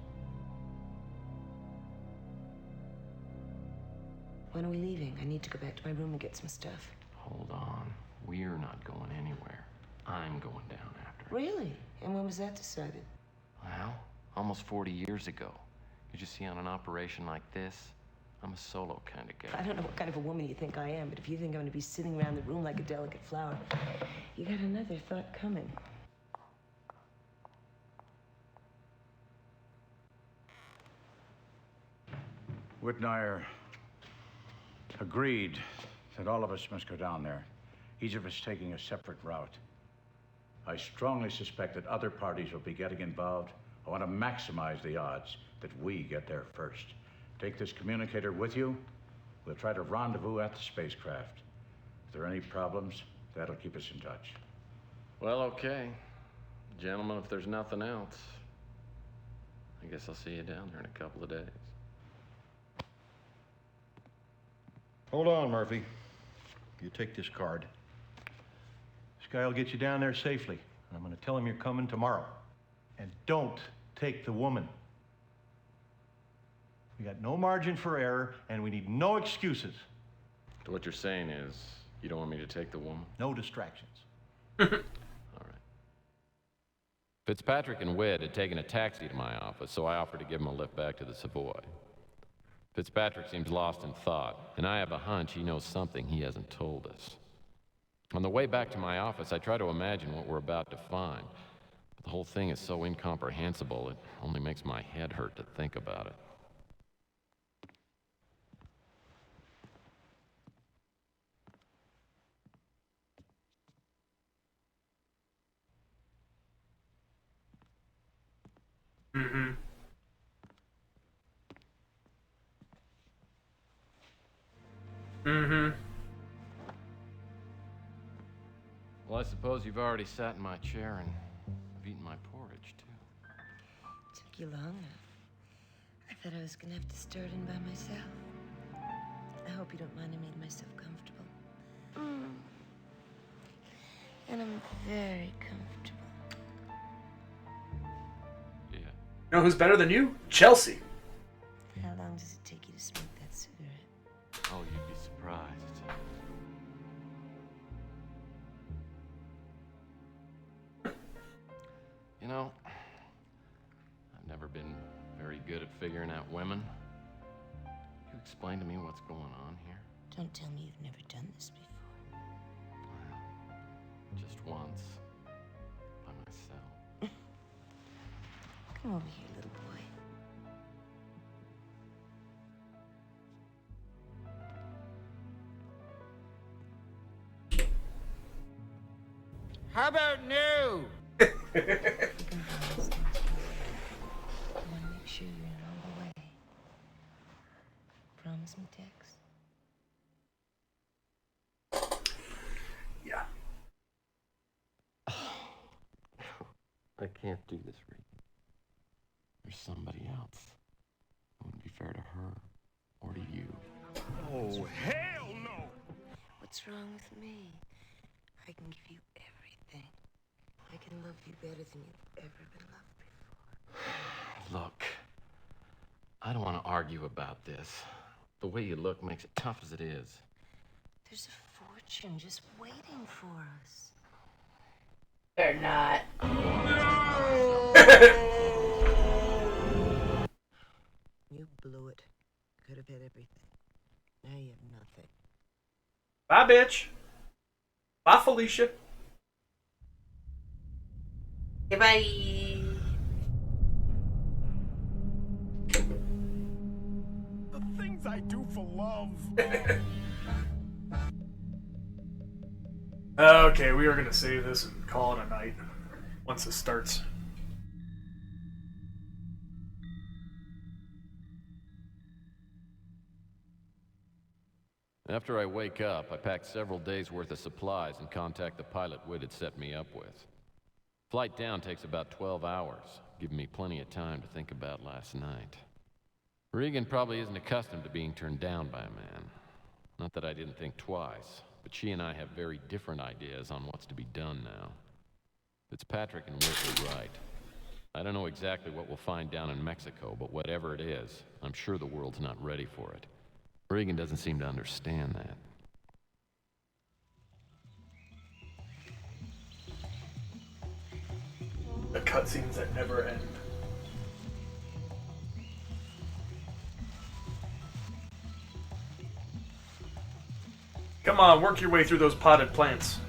When are we leaving? I need to go back to my room and get some stuff. Hold on. We're not going anywhere. I'm going down after. Really? And when was that decided? Well, almost 40 years ago. Did you see, on an operation like this, I'm a solo kind of guy. I don't know what kind of a woman you think I am, but if you think I'm going to be sitting around the room like a delicate flower, you got another thought coming. Whitnire agreed that all of us must go down there, each of us taking a separate route. I strongly suspect that other parties will be getting involved. I want to maximize the odds that we get there first. Take this communicator with you. We'll try to rendezvous at the spacecraft. If there are any problems, that'll keep us in touch. Well, okay. Gentlemen, if there's nothing else, I guess I'll see you down there in a couple of days. Hold on, Murphy. You take this card. This guy will get you down there safely. I'm going to tell him you're coming tomorrow. And don't take the woman. We got no margin for error, and we need no excuses. So what you're saying is, you don't want me to take the woman? No distractions. All right. Fitzpatrick and Wed had taken a taxi to my office, so I offered to give him a lift back to the Savoy. Fitzpatrick seems lost in thought, and I have a hunch he knows something he hasn't told us. On the way back to my office, I try to imagine what we're about to find. But the whole thing is so incomprehensible, it only makes my head hurt to think about it. Mm-hmm. Mm-hmm. Well, I suppose you've already sat in my chair and have eaten my porridge, too. Took you long enough. I thought I was gonna have to start in by myself. I hope you don't mind I made myself comfortable. And I'm very comfortable. Yeah. You know who's better than you? Chelsea. How long does it take you to smoke that cigarette? Oh, you'd be surprised. You know, I've never been very good at figuring out women. Can you explain to me what's going on here? Don't tell me you've never done this before. Well, just once. By myself. Come over here, little boy. How about no? I want to make sure you're in all the way. Promise me, Tex? Yeah. I can't do this, Reed. There's somebody else. It wouldn't be fair to her or to you. Oh, hell no! What's wrong with me? I can give you everything. I can love you better than you've ever been loved before. Look, I don't want to argue about this. The way you look makes it tough as it is. There's a fortune just waiting for us. They're not. You blew it. Could have had everything. Now you have nothing. Bye, bitch. Bye, Felicia. Goodbye. The things I do for love. Okay, we are going to save this and call it a night once this starts. After I wake up, I pack several days' worth of supplies and contact the pilot Whit had set me up with. Flight down takes about 12 hours, giving me plenty of time to think about last night. Regan probably isn't accustomed to being turned down by a man. Not that I didn't think twice, but she and I have very different ideas on what's to be done now. Fitzpatrick and Whit were right. I don't know exactly what we'll find down in Mexico, but whatever it is, I'm sure the world's not ready for it. Regan doesn't seem to understand that. The cutscenes that never end. Come on, work your way through those potted plants.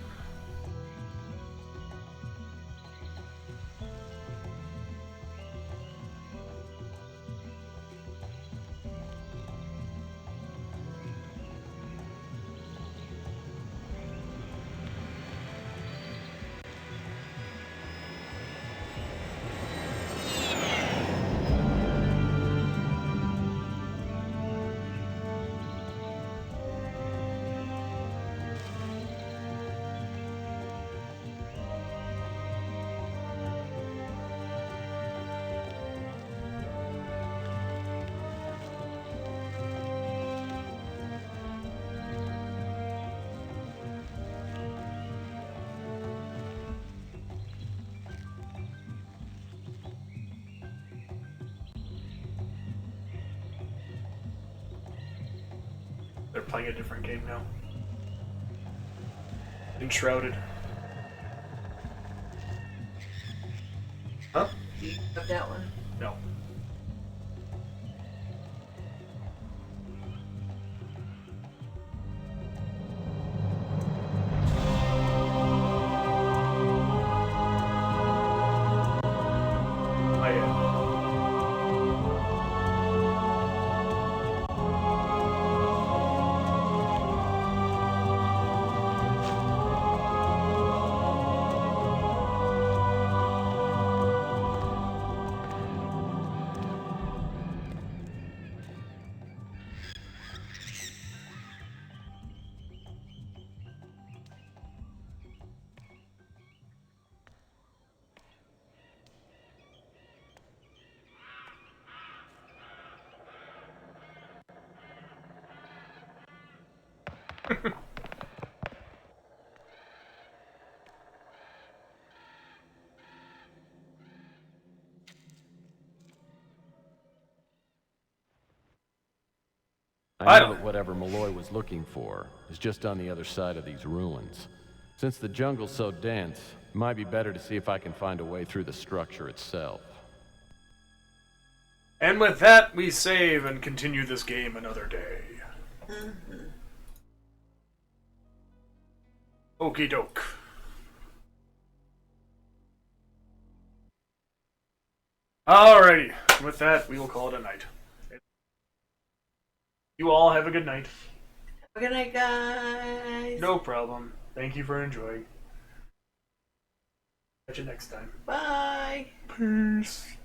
They're playing a different game now. Enshrouded. Huh? Do you have that one? No. Oh, yeah. I know that whatever Malloy was looking for is just on the other side of these ruins. Since the jungle's so dense, it might be better to see if I can find a way through the structure itself. And with that, we save and continue this game another day. Okie doke. Alrighty, with that, we will call it a night. You all have a good night. Have a good night, guys. No problem. Thank you for enjoying. Catch you next time. Bye. Peace.